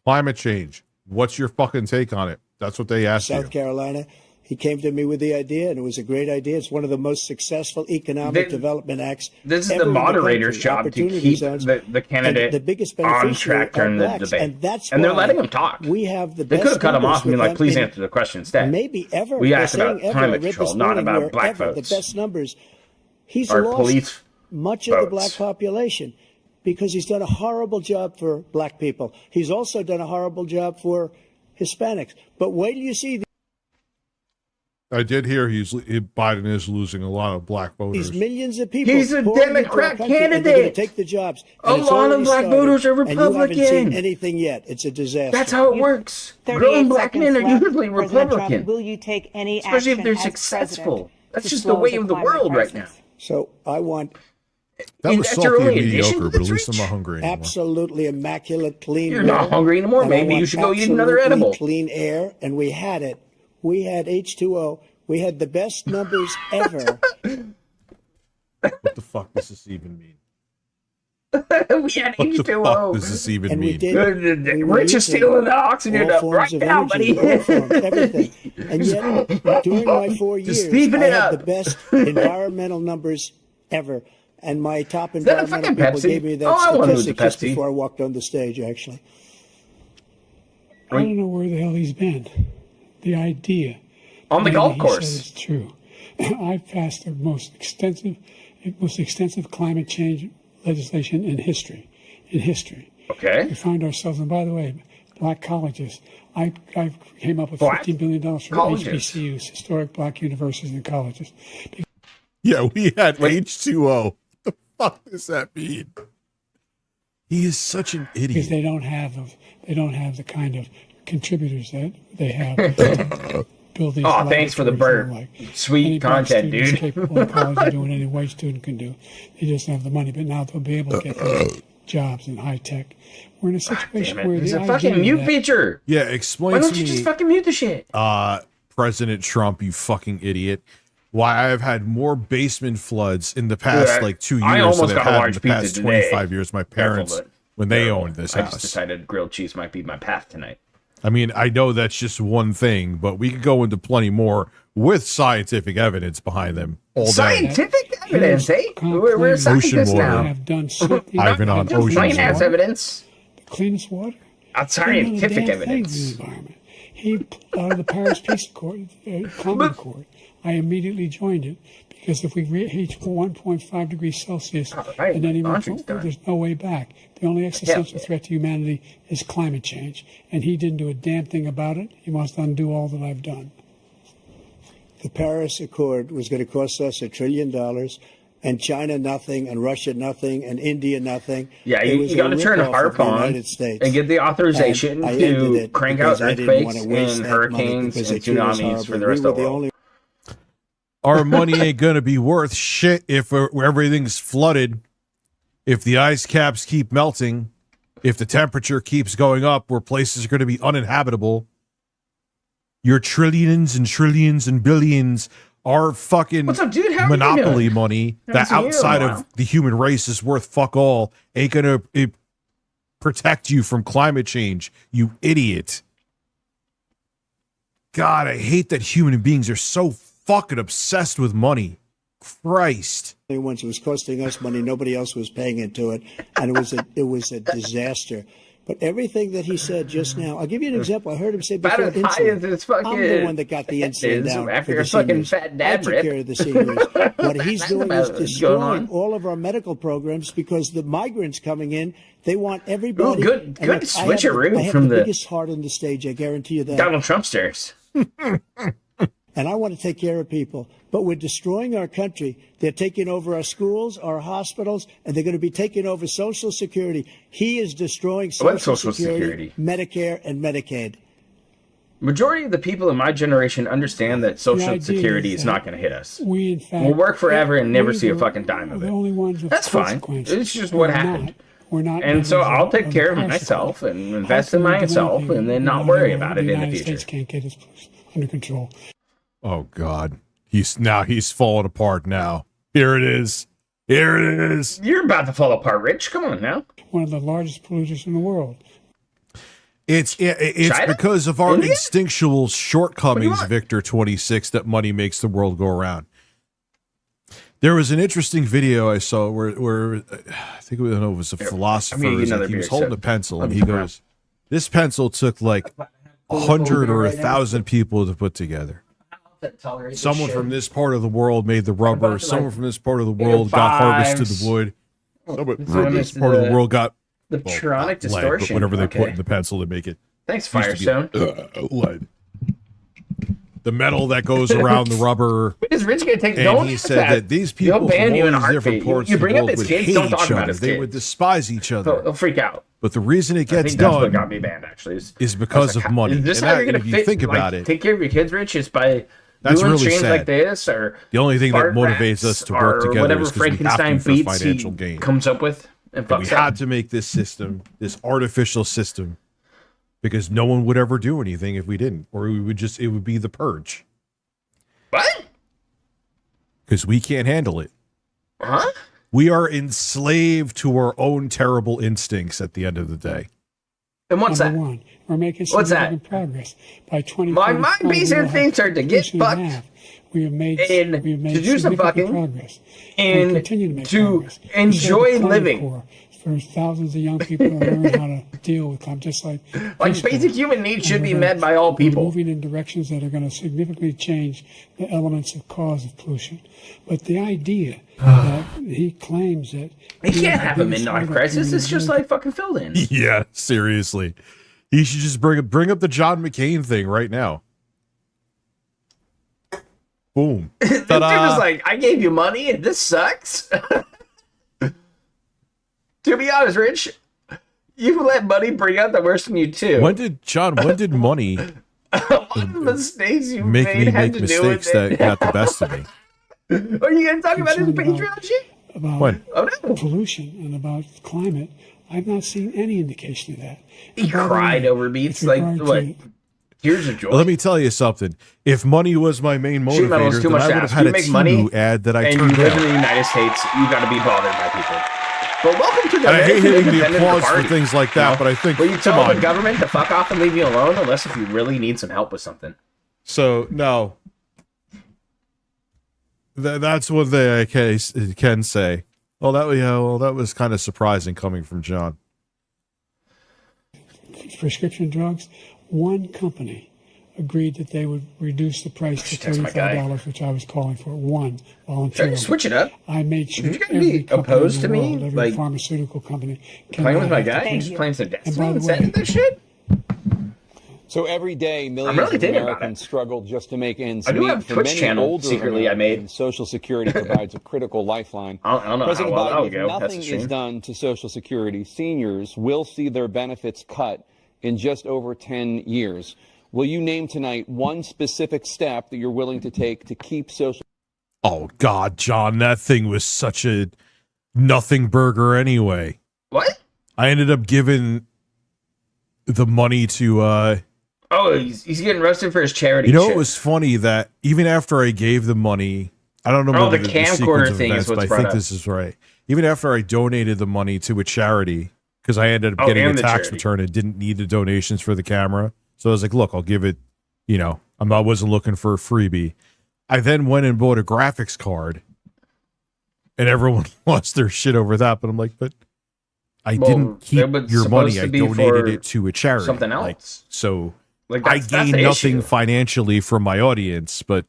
Climate change. What's your fucking take on it? That's what they asked South Carolina. He came to me with the idea, and it was a great idea. It's one of the most successful economic development acts. This is the moderator's job to keep the candidate the biggest on track during the debate. And they're letting him talk. We have the They could have cut him off and been like, please answer the question instead. Maybe ever. We asked about ever. climate control, not about black The votes. best numbers. He's Or lost police much of the votes. black population. because he's done a horrible job for black people. He's also done a horrible job for Hispanics. But wait till you see I did hear Biden is losing a lot of black voters. these millions of people. He's a Democrat candidate. Take the jobs. A lot of black voters are Republican. And you haven't seen anything yet. It's a disaster. That's how it works. Grown black men are usually Republican. Trump, will you take any especially action if they're as successful? That's to just the slow way of the climate world crisis? right now. So I want That was That's your salty only and addition mediocre, to but this at least I'm reach? not hungry anymore. absolutely immaculate, clean. You're not hungry anymore. And I Maybe you want should go eat another absolutely edible. Clean air, and we had it. We had H2O. We had the best numbers ever. What the fuck does this even mean? We had What the fuck H2O. does this even And we mean? did. We were Rich is using stealing the oxygen all up forms right of now, energy, buddy. all forms, everything. And yet, during my 4 years, Just beeping I it had up. the best environmental numbers ever. And my top that a environmental fucking people Pepsi? gave me that Oh, I wanna lose the statistic just Pepsi. before I walked on the stage, actually. I don't know where the hell he's been. The idea On the that golf he course. said is true. I've passed the most extensive climate change legislation in history. Okay. We find ourselves, and by the way, black colleges. I came up with Black $15 billion for colleges. HBCUs, historic black universities and colleges. Yeah, we had H2O. The fuck does that mean? He is such an Because idiot. they don't have the kind of contributors that they have to build these. Oh, thanks for the laboratories, burp. you know, like Sweet any black content, student is dude. capable of college of doing any white student can do. They just don't have the money, but now they'll be able to get those jobs in high tech. We're in a situation Damn it. where There's the a fucking idea mute that- feature. Yeah, Why explain don't to you just me, fucking mute the shit? President Trump, you fucking idiot, why I have had more basement floods in the past Dude, 2 I years almost than I've got a had in large the pizza past today. 25 years. My parents, Careful, but- when they Careful. owned this I just house. decided grilled cheese might be my path tonight. I mean, I know that's just one thing, but we could go into plenty more with scientific evidence behind them all day. Scientific evidence, eh? We're Ocean scientists water. now. have done something. Ivan on Just ocean plain ass water. evidence. The cleanest water. That's They're doing the scientific damn things in evidence. the environment. He pulled out of the Paris Peace Accord, Climate Accord. I immediately joined it because if we reach 1.5 degrees Celsius right, and any more, laundry's done. there's no way back. The only existential threat to humanity is climate change, and he didn't do a damn thing about it. He wants to undo all that I've done. The Paris Accord was going to cost us $1 trillion, and China nothing, and Russia nothing, and India nothing. Yeah, It you was got to a turn ripoff of harp the on United States. and get the authorization And I ended to it crank out because I didn't want earthquakes to waste and that money hurricanes because and they treat us tsunamis horribly. for the rest We were of the world. only Our money ain't gonna be worth shit if everything's flooded, if the ice caps keep melting, if the temperature keeps going up, where places are going to be uninhabitable. Your trillions and trillions and billions are fucking What's up, dude? How monopoly you doing? money Haven't that seen you in a outside while. of the human race is worth fuck all. Ain't gonna protect you from climate change, you idiot. God, I hate that human beings are so fucking obsessed with money. Christ. ones. It was costing us money. Nobody else was paying into it, and it was a disaster. But everything that he said just now, I'll give you an example. I heard him say About before as high as insulin. it's fucking. I'm the one that got the insulin is down after for your the fucking seniors. fat I dad took rip. care of the seniors. What he's That's doing about is what's going on. destroying all of our medical programs because the migrants coming in, they want everybody. Ooh, good and look, I have switcheroo I from have the the biggest heart on the stage. I guarantee you that. Donald Trumpsters. And I want to take care of people. But we're destroying our country. They're taking over our schools, our hospitals, and they're going to be taking over Social Security. He is destroying What Social Social Security, Security? Medicare, and Medicaid. Majority of the people in my generation understand that Social idea Security is is not going to hit us. We, in fact, We'll work forever and never we see a were fucking dime of the it. only ones with That's fine. consequences. It's just what We're happened. not- We're not And so members I'll take of care of the Paris myself Accord. and invest How in can we do myself anything and then when not we worry know about the it in the United future. States can't get its under control. Oh God. He's falling apart now. Here it is. Here it is. You're about to fall apart, Rich. Come on now. One of the largest polluters in the world. It's China? because of our India? instinctual shortcomings, want? Victor 26, that money makes the world go around. There was an interesting video I saw where I think it was a philosopher. I'm gonna get He another was beer, holding so a pencil let and me he come goes, "This pencil took like 100 or 1,000 people to put together. Someone from this part of the world made the rubber. Someone from this part of the world got harvested the wood. This part of the world got the tronic lead, distortion. but whatever they put in the pencil to make it. Thanks, Firestone. Lead. The metal that goes around the rubber. Is Rich gonna take? And Don't he said that these people from all these different parts of the world would hate each other. They would despise each other. They'll freak out. But the reason it gets that's done what got me banned, actually, is because of money. Is this and how you're gonna if you think about it, take care of your kids, Rich, is by that's doing really streams sad. like this, or the only thing that motivates us to work together whatever is because we have Frankenstein to for beats financial he gain. comes up with, and we had to make this system, this artificial system, because no one would ever do anything if we didn't, or we would just, it would be the purge. What? Because we can't handle it. Huh? We are enslaved to our own terrible instincts at the end of the day. And what's Number that? one, we're making What's significant that? progress. By 20, My basic things are to get fucked, we have made and we have made to do some significant fucking, progress. and we continue to make to progress. enjoy living. For thousands of young people to learn how to deal with them, just like basic human needs should be met by all people. We're moving in directions that are going to significantly change the elements of cause of pollution. But the idea that he claims that he can't have a midnight crisis. It's just like fucking filled in. Yeah, seriously. He should just bring up the John McCain thing right now. Boom. This dude was like, I gave you money and this sucks. To be honest, Rich, you let money bring out the worst in you too. When did money what mistakes you make made me had make to do with mistakes that got the best of me? Are you going to talk about his Patreon shit? About when? Pollution and about climate, I've not seen any indication of that. He cried over beats like what? Tears of joy. Let me tell you something. If money was my main motivator, then I would have had a Timu ad that I and turned you live down. in the United States, you got to be bothered by people. But welcome to the I hate hitting the independent applause for party. things like that, but I think, But you come tell the on. government to fuck off and leave you alone, unless if you really need some help with something. So, no. That's what they can say. Well, that was kind of surprising coming from John. Prescription drugs, one company agreed that they would reduce the price to $35, which I was calling for. One voluntarily. Switch it up. I made sure you gonna be opposed to me, every like pharmaceutical company playing with my guy. You just playing some Destiny and setting this shit. So every day, millions really of thinking about Americans struggle just to make ends I do meet. have a For Twitch many channel older secretly I made. Americans, Social Security provides a critical lifeline. I don't know President how well that'll Biden, go. if nothing is done to Social Security, seniors will see their benefits cut in just over 10 years. Will you name tonight one specific step that you're willing to take to keep Social? Oh, God, John, that thing was such a nothing burger anyway. What? I ended up giving the money to... Oh, he's getting roasted for his charity. You know, shit. it was funny that even after I gave the money, I don't know the the camcorder sequence of thing events, is what's but I brought think up. this is right. Even after I donated the money to a charity, because I ended up getting a and the tax charity. return and didn't need the donations for the camera. So I was like, look, I'll give it, I wasn't looking for a freebie. I then went and bought a graphics card and everyone lost their shit over that. But I'm like, but I didn't keep it was your money. supposed I to be donated for it to a charity. something else. Like, so Like, I that's gained the nothing issue. financially from my audience, but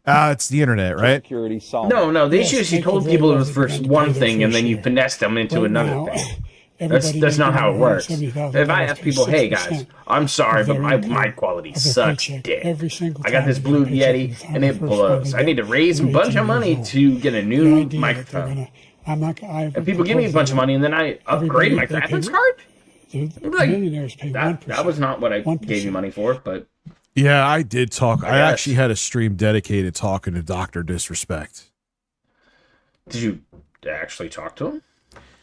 it's the internet, right? Security solved. No, the Yes, issue is you thank told you very people it much was for for one the thing and then you share. finessed them into Right another now, thing. everybody That's not making how it works. $170,000 If I ask pays people, hey guys, 6% I'm sorry, of but their my income quality of their sucks paycheck dick. every single I got time this they blue get a paycheck Yeti is and it 100% blows. I need to raise a they're bunch 18 of money years old. to get a The new idea that they're microphone. gonna- I'm not, And people give me a bunch of money and then I upgrade my graphics card? The Like, millionaires pay 1%. that was not what I 1%. gave you money for, but Yeah, I did talk. I guess. actually had a stream dedicated talking to Dr. Disrespect. did you actually talk to him?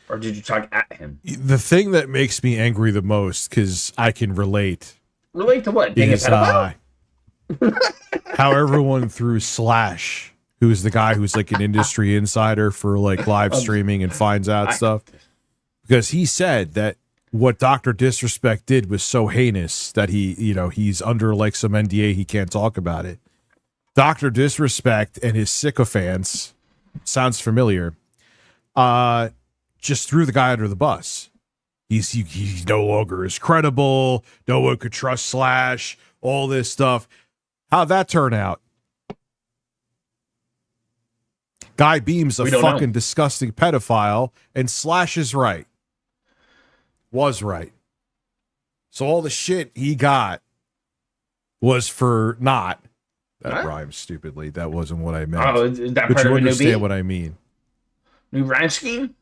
Or did you talk at him? The thing that makes me angry the most, because I can relate, Relate to what? Being a is pedophile? how everyone threw Slash, who's the guy who's like an industry insider for like live streaming and finds out stuff, because he said that what Dr. Disrespect did was so heinous that he's under like some NDA, he can't talk about it. Dr. Disrespect and his sycophants, sounds familiar, just threw the guy under the bus. He's no longer as credible. No one could trust Slash, all this stuff. How'd that turn out? Guy Beam's a We don't fucking know. disgusting pedophile, and Slash is right. Was right. So all the shit he got was for not. That What? rhymes stupidly. That wasn't what I meant. Oh, is that But part you of a new beat? understand what I mean. New rhyme scheme?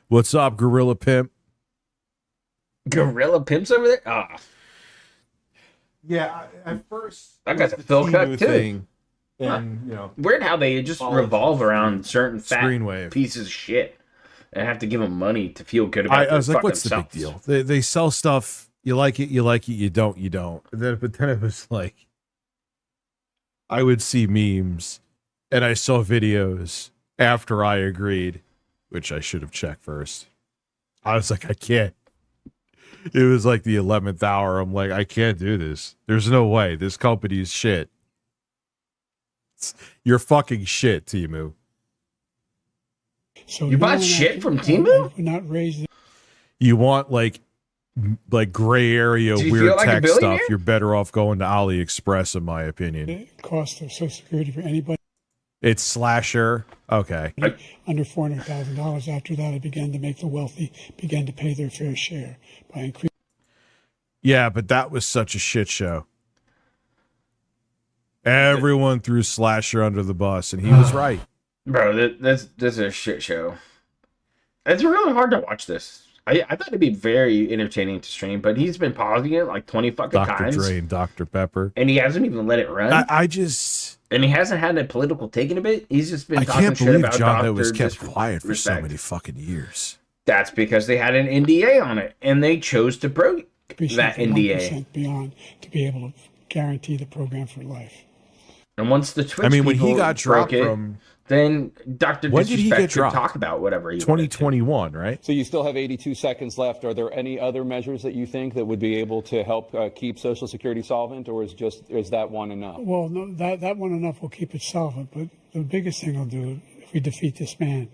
What's up, Gorilla Pimp? Gorilla Pimps over there? Ah, Yeah, at first that guy's a Phil Cut too. And, you know, Weird how they just Follows revolve around certain fat Screenwave. pieces of shit and have to give them money to feel good about I was like, what's themselves. the big deal? They sell stuff. You like it, you don't, you don't. But then it was like, I would see memes and I saw videos after I agreed, which I should have checked first. I was like, I can't. It was like the 11th hour. I'm like, I can't do this. There's no way. This company's shit. You're fucking shit, Temu. So You bought shit from Temu? would not raise the You want like gray area Do you weird feel like a tech stuff, billionaire? you're better off going to AliExpress, in my opinion. cost of Social Security for anybody It's Slasher. Okay. under $400,000. After that, it began to make the wealthy begin to pay their fair share by increasing. Yeah, but that was such a shit show. Everyone threw Slasher under the bus, and he was right. Bro, this is a shit show. It's really hard to watch this. I thought it'd be very entertaining to stream, but he's been pausing it like 20 fucking Dr. times. Dre and Dr. Pepper. And he hasn't even let it run. I just... And he hasn't had a political take in a bit. He's just been I talking can't shit believe about John doctor that was kept disrespect. quiet for so many fucking years. That's because they had an NDA on it, and they chose to break that NDA. 1% beyond to be able to guarantee the program for life. And once the Twitch I mean, when he people got broke dropped it, from... then Dr. When did he Disrespect get could dropped? talk about whatever he wanted to. 2021, right? So you still have 82 seconds left. Are there any other measures that you think that would be able to help keep Social Security solvent, or is that one enough? Well, no, that one enough will keep it solvent. But the biggest thing will do if we defeat this man,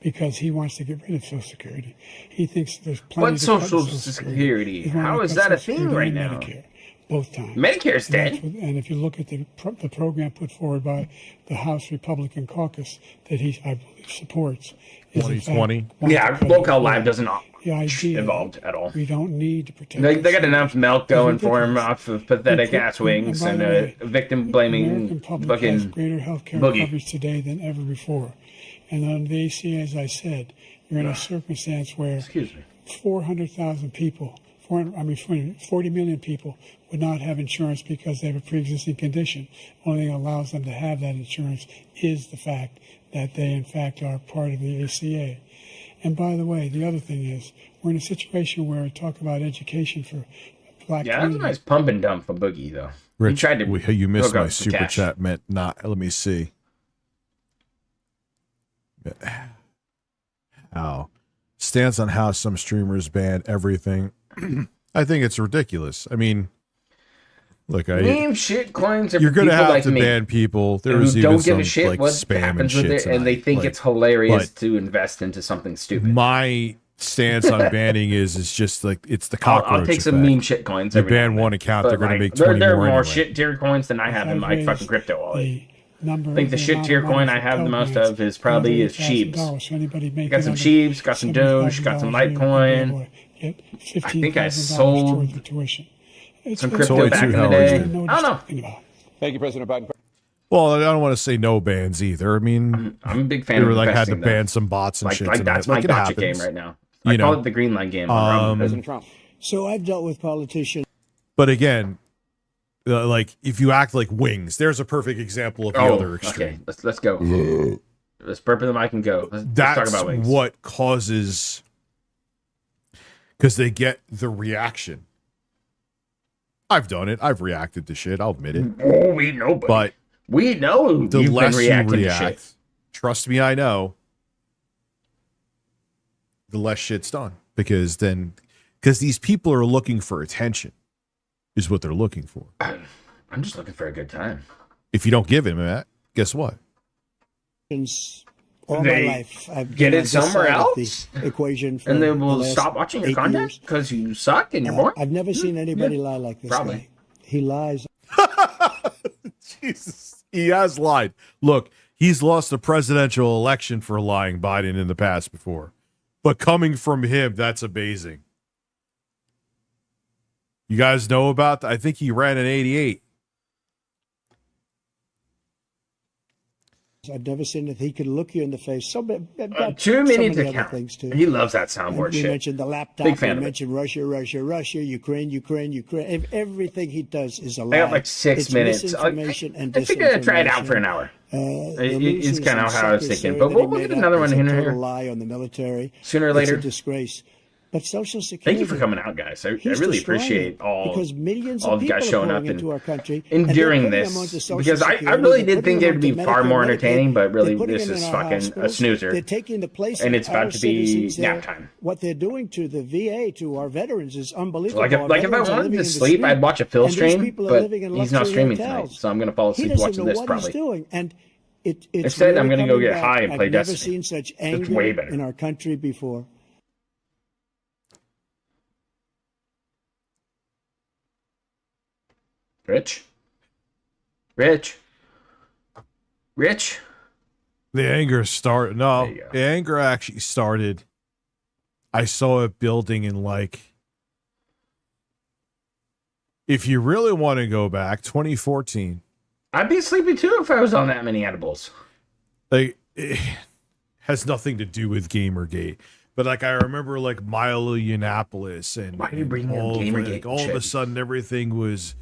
because he wants to get rid of Social Security. He thinks there's plenty What to cut in Social Security? He's wanting How to is cut that a Social thing Security right and now? Medicare, both times. Medicare's dead. And if you look at the program put forward by the House Republican caucus that he, I believe, supports, is in fact 2020? wants Yeah, to cut Local it. Live doesn't The idea involved at all. we don't need to protect. They got ourselves. enough milk going It's for him ridiculous. off of pathetic And ass wings by and the way, victim the blaming American public has fucking greater health care boogie. coverage today than ever before. And on the ACA, as I said, you're in a circumstance where Excuse me. 400,000 people, 40 million people would not have insurance because they have a pre-existing condition. Only thing that allows them to have that insurance is the fact that they, in fact, are part of the ACA. And by the way, the other thing is, we're in a situation where we talk about education for black Yeah, that's a community. nice pump and dump for Boogie, though. Rich, he tried to you missed hook up my some super cash. chat. Meant not. Let me see. How stance on how some streamers ban everything. I think it's ridiculous. I mean, look, Meme shit coins are you're for gonna people have like to me ban people. There who was even don't give some a shit like what spam and happens with shit it, and they tonight. think Like, it's hilarious but to invest into something stupid. my stance on banning is just like it's the cockroach I'll take some effect. meme shit coins. You every now ban and one then. account, But, they're gonna like, make 20 there are more more anyway. shit tier coins than I have in my fucking crypto wallet. I think the shit tier coin I have the most of is probably is Sheebs. Got some Sheebs, got some Doge, got some Litecoin. I think I sold some crypto back in the day. I don't know. Thank you, President Biden. Well, I don't want to say no bans either. I mean, I'm a big fan they of were like had to investing, ban though. some bots and shit. Like tonight. that's my it gotcha game happens. right now. You I call know, it the green line game. President Trump. So I've dealt with politicians. But again, like if you act like Wings, there's a perfect example of the other extreme. Okay, let's go. Let's burp in the mic and go. Let's That's talk about Wings. what causes, because they get the reaction. I've done it. I've reacted to shit. I'll admit it. Oh, we know, buddy. But we know the you've less been you reacting to react, shit. trust me, I know, the less shit's done. Because these people are looking for attention, is what they're looking for. I'm just looking for a good time. If you don't give him that, guess what? All They my life, I've get been it on this somewhere side of else? the equation for And they the will last stop watching your 8 content years. because you suck and you're boring? I've never seen anybody lie like this Probably. guy. He lies. Jesus. He has lied. Look, He's lost a presidential election for lying, Biden, in the past before. But coming from him, that's amazing. You guys know about that? I think he ran in 88. I've never seen that he could look you in the face. So, 2 minutes other things too. He loves that soundboard and shit. We mentioned the laptop. Big fan we mentioned Russia, Ukraine. Everything he does is a lie. I got like 6 minutes. I figured I'd try it out for an hour. It's kind of how I was thinking. But we'll get another one in here. Lie on the military. Sooner or later. It's a disgrace. But Social Security. Thank you for coming out, guys. I really appreciate all of you guys showing up and enduring this. Because I really did think it would be far more entertaining, but really this is fucking a snoozer. They're taking the place and it's about to be nap time. What they're doing to the VA, to our veterans, is unbelievable. Like if I wanted to sleep, I'd watch a Phil stream, but he's not streaming tonight, so I'm going to fall asleep watching this probably. Instead, I'm going to go get high and play Destiny. I've never seen such anger way better in our country before. Rich. The anger started. No, the anger actually started. I saw it building in if you really want to go back, 2014. I'd be sleepy too if I was on that many edibles. It has nothing to do with Gamergate. But I remember Milo Yiannopoulos and why are you bringing up Gamergate? All of a sudden everything was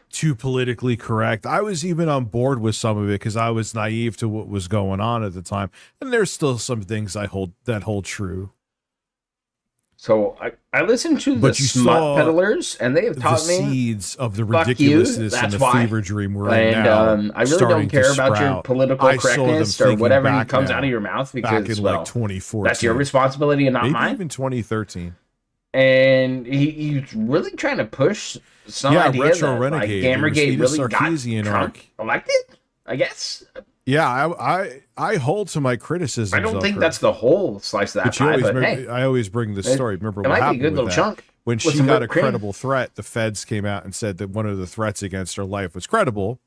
too politically correct. I was even on board with some of it because I was naive to what was going on at the time, and there's still some things that hold true. So I listened to the smut peddlers, and they have taught me the seeds of the ridiculousness and the fever dream we're in now. I really don't care about your political correctness or whatever comes out of your mouth because back in 2014, that's your responsibility and not maybe mine. Even 2013. And he's really trying to push some idea Retro that Renegade, Gamergate really Sarkeesian got Trump elected, I guess. Yeah, I hold to my criticism. I don't think that's the whole slice of that pie, but hey. I always bring this story. Remember what happened with that? Chunk when she got a credible threat, the feds came out and said that one of the threats against her life was credible.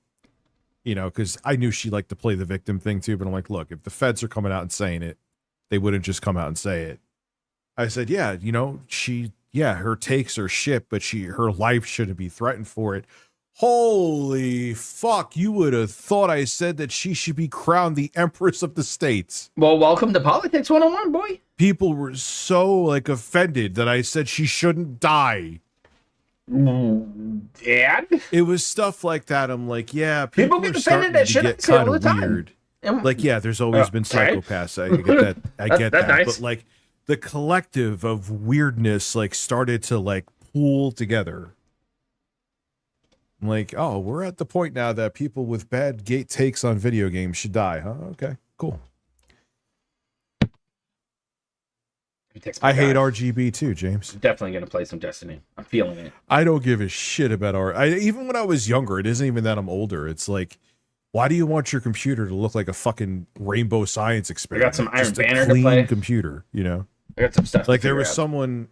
Because I knew she liked to play the victim thing too, but I'm like, look, if the feds are coming out and saying it, they wouldn't just come out and say it. I said, yeah, her takes are shit, but her life shouldn't be threatened for it. Holy fuck, you would have thought I said that she should be crowned the Empress of the States. Well, welcome to Politics 101, boy. People were so offended that I said she shouldn't die. Dad? It was stuff like that. I'm like, yeah, people get offended at shit kind all of the time. Weird. There's always been psychopaths. I get that. I get that. Nice. But the collective of weirdness started to pool together. I'm like, oh, we're at the point now that people with bad gate takes on video games should die, huh? Okay, cool. I hate RGB too, James. I'm definitely gonna play some Destiny. I'm feeling it. I don't give a shit about even when I was younger, it isn't even that I'm older. It's why do you want your computer to look like a fucking rainbow science experiment? I got some Iron Banner to play. Computer, I got some stuff. There was someone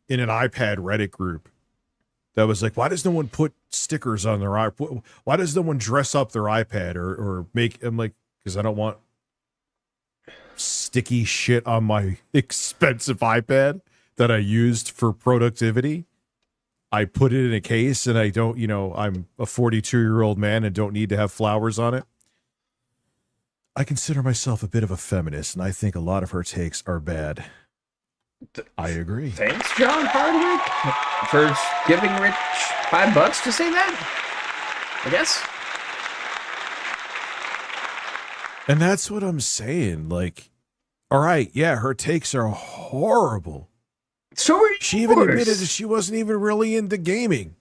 in an iPad Reddit group that was like, why does no one put stickers on their iPad? Why does no one dress up their iPad or make? I'm like, because I don't want sticky shit on my expensive iPad that I used for productivity. I put it in a case and I don't, I'm a 42-year-old man and don't need to have flowers on it. I consider myself a bit of a feminist, and I think a lot of her takes are bad. I agree. Thanks, John Hardwick, for giving Rich $5 to say that, I guess. And that's what I'm saying. All right, yeah, her takes are horrible. So are she even admitted that she wasn't even really into gaming.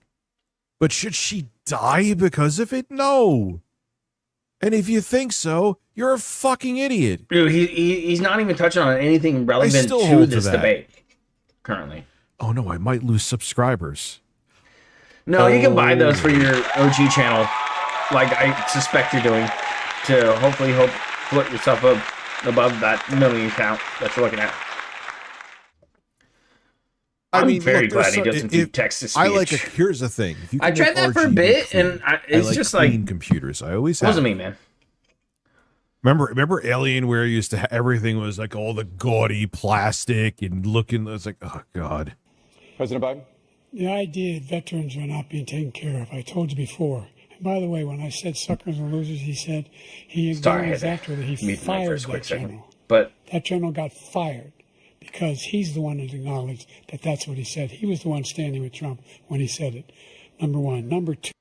But should she die because of it? No. And if you think so, you're a fucking idiot. Dude, he's not even touching on anything relevant to this debate currently. Oh no, I might lose subscribers. No, you can buy those for your OG channel, like I suspect you're doing, to hopefully put yourself up above that million count that you're looking at. I'm very glad he doesn't do text-to-speech. I like it. Here's the thing. If you I tried that for a bit, and it's like just clean like computers. I always wasn't have. me, man. Remember Alienware used to everything was like all the gaudy plastic and looking. It's like, oh God. President Biden? The idea that veterans are not being taken care of, I told you before. And by the way, when I said suckers and losers, he said he acknowledged after that he fired that general. But that general got fired because he's the one that acknowledged that that's what he said. He was the one standing with Trump when he said it. Number one. Number two.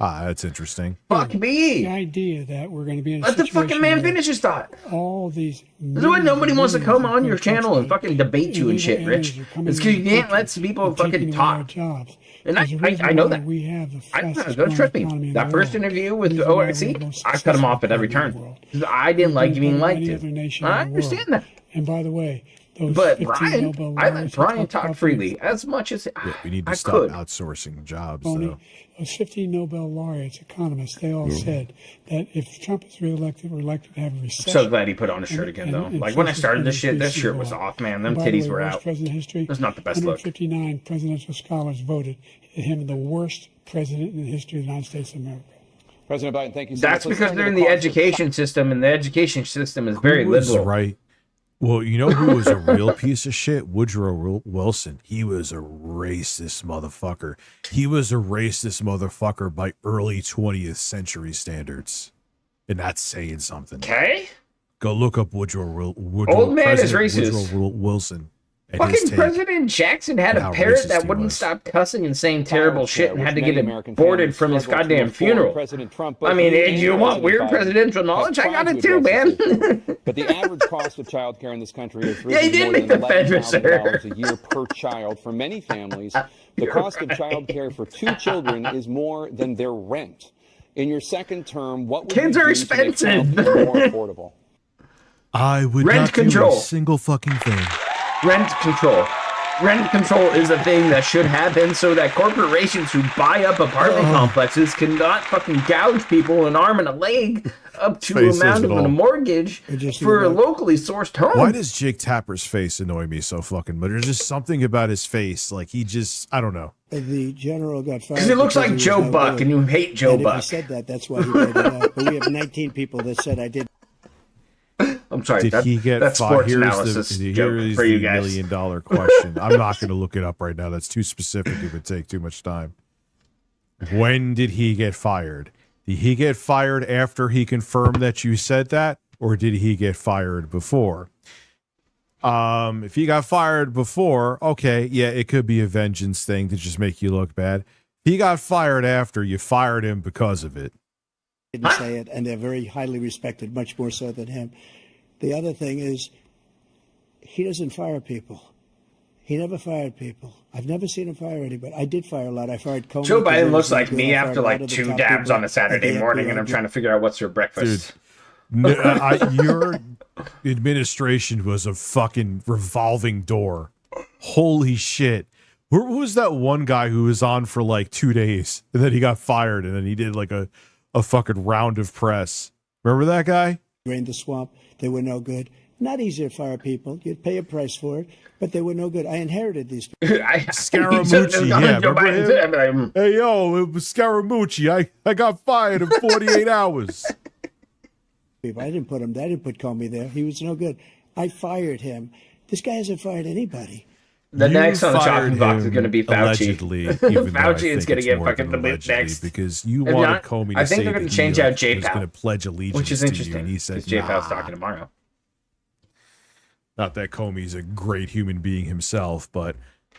That's interesting. Fuck me. The idea that we're going to be in a Let the fucking man finish his thought. All these. This is why nobody wants to come on your channel and fucking debate you and shit, Rich. It's because you can't let some people fucking talk. And I know that. Trust me. That first interview with OIC, I cut him off at every turn. I didn't like being liked to. I understand that. And by the way, but Brian, I let Brian talk freely as much as we need to stop outsourcing jobs, though. Those 15 Nobel laureates, economists, they all said that if Trump is reelected, we're likely to have a recession. So glad he put on a shirt again, though. Like when I started this shirt was off, man. Them titties were out. It was not the best look. 159 presidential scholars voted him the worst president in the history of the United States of America. President Biden, thank you so much. That's because they're in the education system, and the education system is very liberal. Right. Well, you know who was a real piece of shit? Woodrow Wilson. He was a racist motherfucker. He was a racist motherfucker by early 20th century standards. And that's saying something. Okay. Go look up Woodrow Old man is racist. Woodrow Wilson. Fucking President Jackson had a parrot that wouldn't stop cussing and saying terrible shit and had to get it boarded from his goddamn funeral. I mean, do you want weird presidential knowledge? I got it too, man. But the average cost of child care in this country is yeah, he did make the $11,000 a year per child. For many families, the cost of child care for 2 children is more than their rent. In your second term, what would kids are expensive. More affordable? I would not do a single fucking thing. Rent control. Rent control is a thing that should happen so that corporations who buy up apartment complexes cannot fucking gouge people an arm and a leg up to the amount of a mortgage for a locally sourced home. Why does Jake Tapper's face annoy me so fucking much? There's just something about his face. Like he just, I don't know. The general got fired because he looks like Joe Buck, and you hate Joe Buck. If he said that, that's why he made it up. But we have 19 people that said I did. I'm sorry. Did he get fired? Here's the $1 million question. I'm not going to look it up right now. That's too specific. It would take too much time. When did he get fired? Did he get fired after he confirmed that you said that, or did he get fired before? If he got fired before, okay, yeah, it could be a vengeance thing to just make you look bad. He got fired after you fired him because of it. Didn't say it, and they're very highly respected, much more so than him. The other thing is, he doesn't fire people. He never fired people. I've never seen him fire anybody. I did fire a lot. I fired Comey. Joe Biden looks like me after like 2 dabs on a Saturday morning, and I'm trying to figure out what's for breakfast. Dude, your administration was a fucking revolving door. Holy shit. Who was that one guy who was on for like 2 days, and then he got fired, and then he did like a fucking round of press? Remember that guy? Drained the swamp. They were no good. Not easy to fire people. You'd pay a price for it, but they were no good. I inherited these people. Scaramucci, yeah. Remember him? Hey, yo, it was Scaramucci. I got fired in 48 hours. I didn't put him there. I didn't put Comey there. He was no good. I fired him. This guy hasn't fired anybody. The next on the chopping block is going to be Fauci. Allegedly, Fauci is going to get fucking the loot next. Because you wanted Comey to I think they're going to change out J-Pal. He was going to pledge allegiance which is interesting, and he said, J-Pal's talking tomorrow. Not that Comey's a great human being himself, but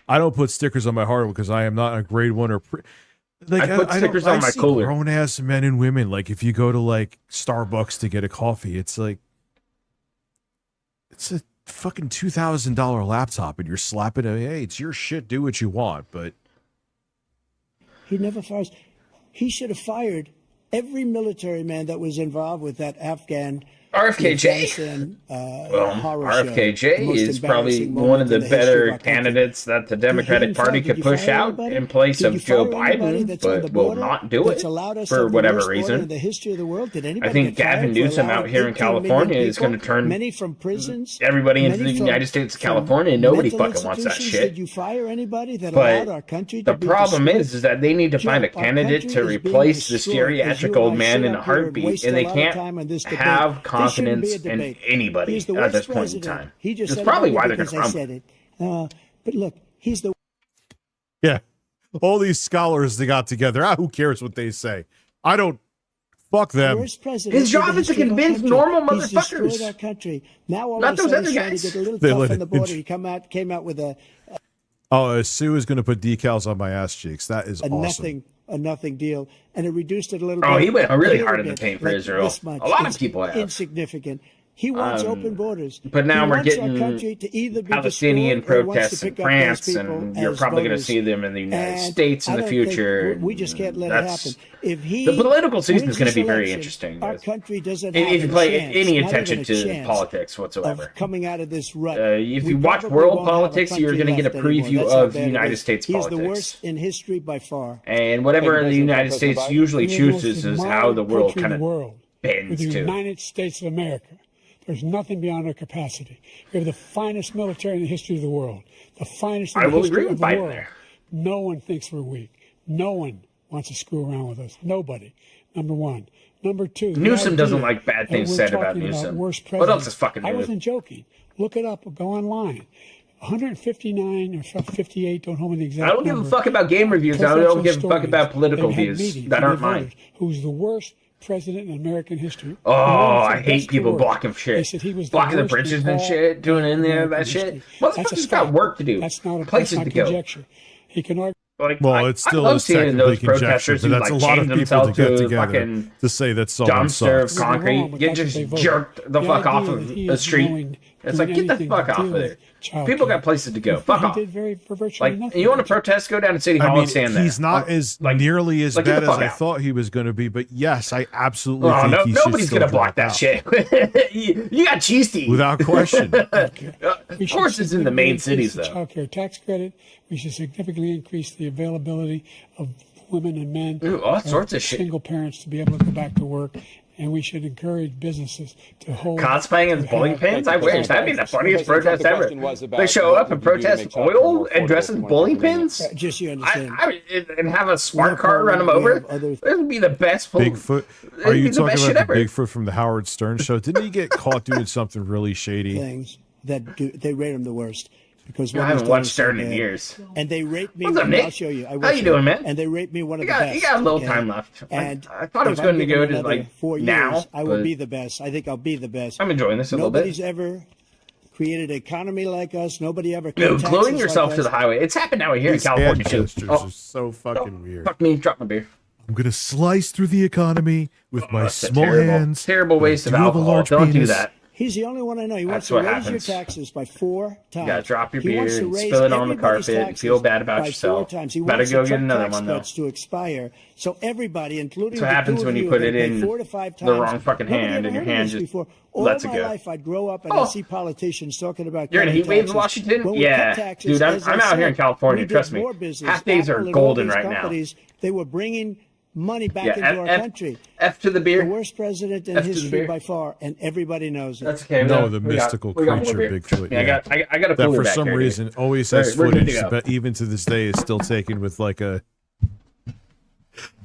I don't put stickers on my heart because I am not a grade 1 or... Like, I put stickers on my cooler. Grown-ass men and women, like if you go to like Starbucks to get a coffee, it's like... It's a fucking $2,000 laptop and you're slapping it. Hey, it's your shit. Do what you want, but he never fires. He should have fired every military man that was involved with that Afghan RFKJ. RFKJ is probably one of the better candidates that the Democratic Party could push out in place of Joe Biden, but will not do it for whatever reason. I think Gavin Newsom out here in California is going to turn everybody into the United States of California, and nobody fucking wants that shit. But the problem is that they need to find a candidate to replace this geriatric old man in a heartbeat, and they can't have confidence in anybody at this point in time. That's probably why they're going to crumble. But look, he's the... Yeah. All these scholars they got together. Who cares what they say? I don't... Fuck them. His job is to convince normal motherfuckers. Our country. Now all not of a those sudden other he's trying to guys. get a little tough on the border. He came out with a Sue is going to put decals on my ass cheeks. That is awesome. A nothing deal, and it reduced it a little bit. Oh, he went really hard in the paint for Israel. A lot of people have. Insignificant. He wants open borders. But now we're getting to Palestinian protests in France, and you're probably going to see them in the United States in the future. We just can't let it happen. If he the political season is going to be very interesting. Our country doesn't if you have play chance, any not attention even a to chance politics whatsoever. Coming out of this rut. If you watch world politics, you're going to get a preview of the United States politics. He's the worst in history by far. And whatever the United States usually chooses is how the world kind of bends to. The United States of America. There's nothing beyond our capacity. We have the finest military in the history of the world. The finest in the history of the world. There. No one thinks we're weak. No one wants to screw around with us. Nobody. Number one. Number two. Newsom doesn't like bad things said about Newsom. What else is fucking new? I wasn't joking. Look it up. Go online. 159 or 58, don't hold me the exact I don't give a fuck about game reviews. I don't give a fuck about political views that aren't mine. Who's the worst president in American history? Oh, I hate people blocking shit. He was blocking the bridges and shit, doing in there, that shit. Motherfuckers got work to do. That's not a places to go. Conjecture. He can argue. Well, it still is technically conjecture, but that's a lot of people to get together to say that someone sucks. Concrete, get just jerked the fuck off of the street. It's like, get the fuck off of there. People got places to go. Fuck off. Like, you want to protest? Go down to City Hall and stand there. He's not as nearly as bad as I thought he was going to be, but yes, I absolutely think he should nobody's going to block that shit. You got cheese teeth. Without question. Of course it's in the main cities, though. Child care tax credit. We should significantly increase the availability of women and men, all sorts of shit. Single parents to be able to go back to work. And we should encourage businesses to hold cosplaying as bowling pins. I wish that'd be the funniest protest ever. They show up and protest oil and dress as bowling pins. Just you understand. And have a smart car run them over. This would be the best. Bigfoot. Are you talking about the Bigfoot from the Howard Stern show? Didn't he get caught doing something really shady? Things that they rate him the worst. Because I haven't watched Stern in years. And they rate me. What's up, Nick? I'll show you. How you doing, man? And they rate me one of the best. You got a little time left. And I thought it was going to go to like 4 years, now. I will be the best. I think I'll be the best. I'm enjoying this a little bit. Nobody's ever created an economy like us. Nobody ever. Gluing yourself to the highway. It's happened out here in California too. Are so fucking weird. Fuck me, drop my beer. I'm gonna slice through the economy with my small hands. Terrible waste of alcohol. Don't do that. He's the only one I know. He wants to raise your taxes by 4 times. You gotta drop your beer, spill it on the carpet, and feel bad about yourself. Better go get another one though. To expire, so everybody, including that's what happens when you put it in 4 to 5 times. The wrong fucking hand, and your hand just lets it go. All my life, I'd grow up and I'd see politicians talking about. You're in a heat wave in Washington? Yeah, dude, I'm out here in California. Trust me, half days are golden right now. They were bringing money back into our country. F to the beer. The worst president in history by far, and everybody knows it. That's okay. No, the mystical creature, Bigfoot. Yeah, I got a that for some reason always has footage, but even to this day is still taken with like a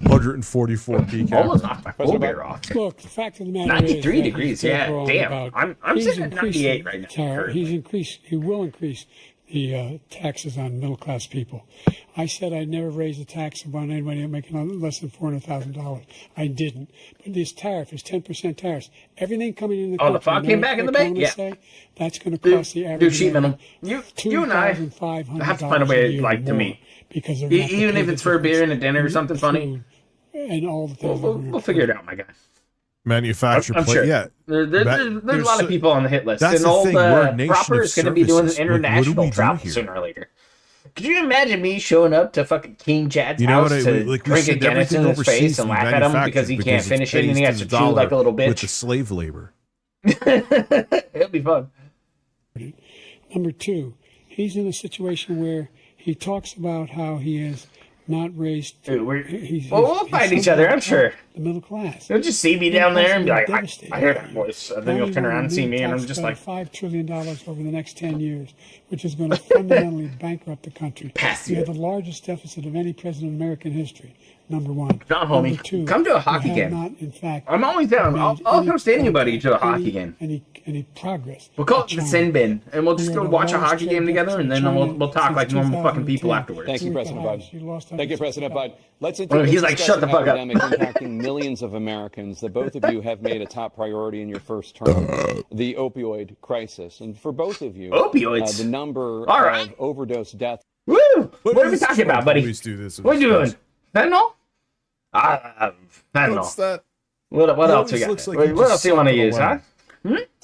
144 PCAP. Almost knocked my full beer off. Look, the fact of the matter 93 is, degrees. Yeah, damn. I'm sitting at 98 right now. He will increase the taxes on middle-class people. I said I'd never raise a tax on anybody making less than $400,000. I didn't. But this tariff is 10% tariffs. Everything coming in the country. Oh, the fog came back in the bank? Yeah. That's going to cost the average sheet metal. You and I have to find a way to meet. Because even if it's for a beer and a dinner or something funny. And all the things. We'll figure it out, my guy. Manufacture plate. Sure. Yeah. There's a lot of people on the hit list. That's and the all thing. the Proper is going to be doing an international travel sooner or later. Could you imagine me showing up to fucking King Chad's house to drink a Guinness in his face and laugh at him because he can't finish it and he has to chew like a little bitch? With the slave labor. It'll be fun. Number two, he's in a situation where he talks about how he has not raised. Dude, we'll find each other, I'm sure. The middle class. You'll just see me down there and be like, I hear that voice. And then you'll turn around and see me, and I'm just like, $5 trillion over the next 10 years, which is going to fundamentally bankrupt the country. We have the largest deficit of any president in American history. Number one. John, homie, Number two, come to a hockey game. not, in fact, I'm always down. I'll come stand anybody to a hockey game. Any progress. We'll call it the sin bin, and we'll just go watch a hockey game together, and then we'll talk like normal fucking people afterwards. Thank you, President Biden. Thank you, President Biden. Let's he's like, shut the fuck up. Impacting millions of Americans that both of you have made a top priority in your first term, the opioid crisis. And for both of you, opioids, the number of overdose deaths. Woo! What are we talking about, buddy? What are you doing? Fentanyl? Fentanyl. What's that? What else we got? Like what else do you want to use, huh?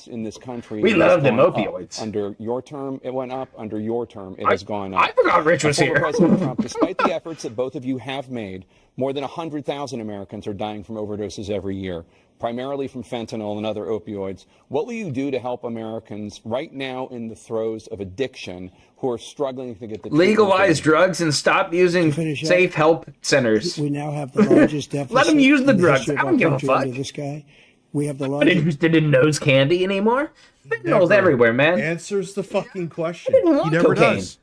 In this country, we love them opioids. Under your term, it went up. Under your term, it has gone up. I forgot Rich was here. President Trump, despite the efforts that both of you have made, more than 100,000 Americans are dying from overdoses every year, primarily from fentanyl and other opioids. What will you do to help Americans right now in the throes of addiction who are struggling to get the legalize drugs and stop using safe help centers? We now have the largest deficit. Let them use the drugs. I don't give a fuck. This guy. We have the largest. I'm not interested in nose candy anymore. Fentanyl's everywhere, man. Answers the fucking question. He never does.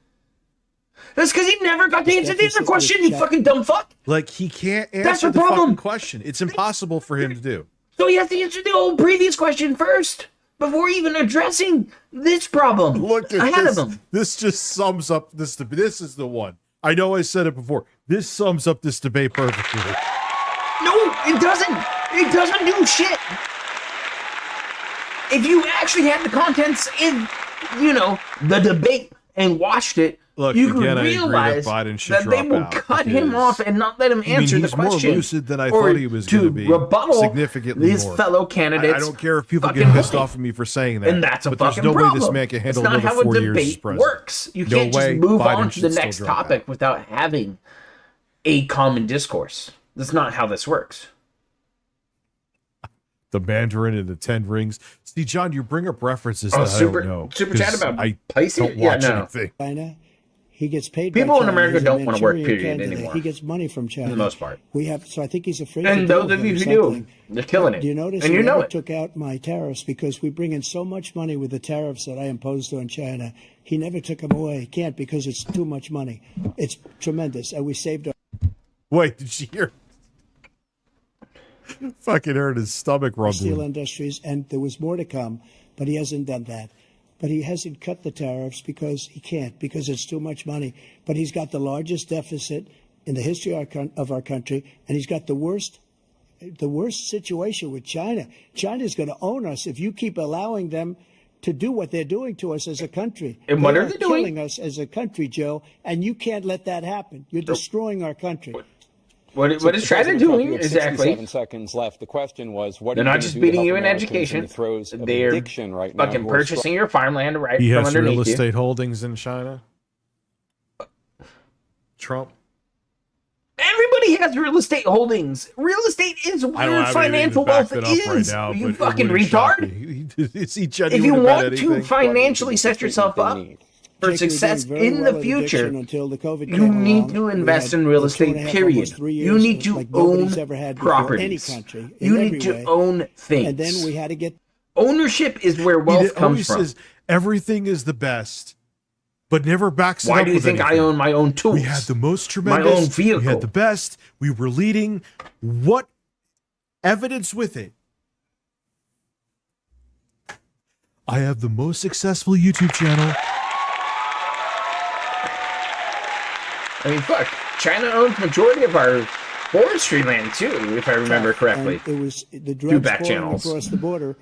That's because he never got to answer the other question, you fucking dumb fuck. Like, he can't answer the fucking question. It's impossible for him to do. So he has to answer the old previous question first before even addressing this problem. Look at ahead this. Of him. This just sums up this debate. This is the one. I know I said it before. This sums up this debate perfectly. No, it doesn't. It doesn't do shit. If you actually had the contents in, the debate and watched it, look, you again, could realize that they will cut him off and not let him answer the question. He's more lucid than I thought he was going to be. Rebuttal significantly his more. fellow candidates. I don't care if people get pissed off at me for saying that. And that's a but fucking there's no problem. way this man can handle another 4 years as president. Works. You can't just move on to the next topic without having a common discourse. That's not how this works. The Mandarin and the 10 rings. See, John, you bring up references that I don't know. Super chat about I Pisces? don't watch anything. China, he gets paid. People in America don't want to work, period, anymore. He gets money from China. For the most part. So I think he's afraid and to those of you who do, they're killing it. Do you notice and he never took out my tariffs because we bring in so much money with the tariffs that I imposed on China. He never took them away. He can't because it's too much money. It's tremendous. And we saved our... Wait, did you hear? Fucking heard his stomach rumbling. Steel industries, and there was more to come, but he hasn't done that. But he hasn't cut the tariffs because he can't, because it's too much money. But he's got the largest deficit in the history of our country, and he's got the worst situation with China. China's going to own us if you keep allowing them to do what they're doing to us as a country. And what are they doing? Killing us as a country, Joe, and you can't let that happen. You're destroying our country. What is China doing exactly? 7 seconds left. The question was, what they're not just beating you in education. They're right now fucking purchasing your farmland right he from has underneath real estate you. holdings in China. Trump. Everybody has real estate holdings. Real estate is where financial wealth is. Right now, you fucking retard. Is he genuine if you about want anything? to financially set yourself up for success in the future, you need to invest in real estate, period. You need to own properties. You need to own things. And then we had to get... Ownership is where wealth comes from. Says everything is the best, but never backs it up. Why do you think I own my own tools? We had the most tremendous. My own vehicle. We had the best. We were leading. What evidence with it? I have the most successful YouTube channel. I mean, fuck. China owns majority of our forestry land too, if I remember correctly. And it was the drugs back channels across the border.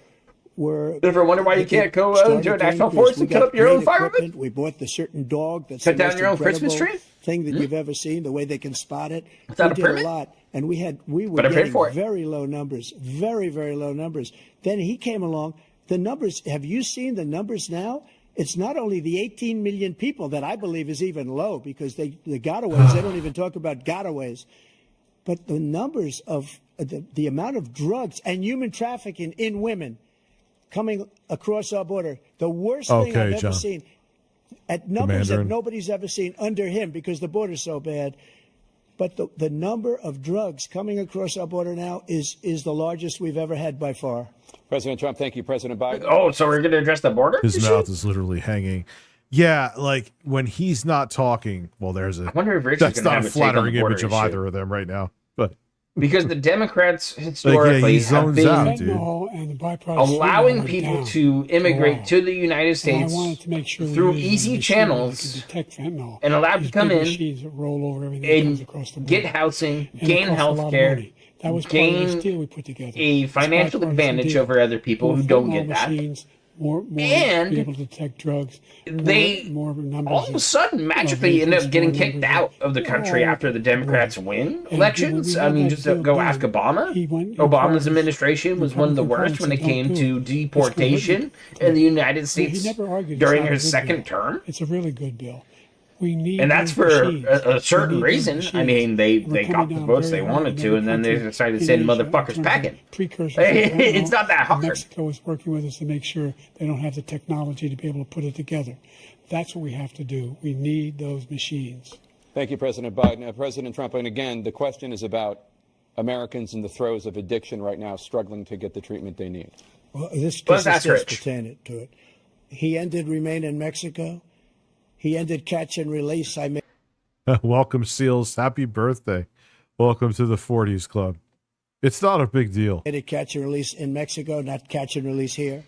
Ever wonder why you can't go into a national forest and cut up your own firewood? We bought the certain dog that's cut the down most your own Christmas tree thing that you've ever seen. The way they can spot it. Without we a did permit? a lot, and we were getting very low numbers, very low numbers. Then he came along. The numbers. Have you seen the numbers now? It's not only the 18 million people that I believe is even low because the gotaways, they don't even talk about gotaways, but the numbers of the amount of drugs and human trafficking in women coming across our border. The worst thing I've ever seen, at numbers that nobody's ever seen under him because the border's so bad. But the number of drugs coming across our border now is the largest we've ever had by far. President Trump, thank you. President Biden. Oh, so we're going to address the border? His mouth is literally hanging. Yeah, like when he's not talking, well, there's a. I wonder if Rich that's is not have a flattering image of either of them right now. But because the Democrats historically have been allowing people to immigrate to the United States through easy channels and allowed to come in and get housing, gain health care, gain a financial advantage over other people who don't get that. And be able to detect drugs. They all of a sudden magically end up getting kicked out of the country after the Democrats win elections. I mean, just go ask Obama. Obama's administration was one of the worst when it came to deportation in the United States during his second term. It's a really good bill. We need, and that's for a certain reason. I mean, they got the votes they wanted to, and then they decided to send motherfuckers packing. It's not that hard. Mexico is working with us to make sure they don't have the technology to be able to put it together. That's what we have to do. We need those machines. Thank you, President Biden. President Trump, and again, the question is about Americans in the throes of addiction right now, struggling to get the treatment they need. Well, this does pertain to it. He ended Remain in Mexico. He ended catch and release. Welcome, SEALs. Happy birthday. Welcome to the 40s Club. It's not a big deal. He ended catch and release in Mexico, not catch and release here.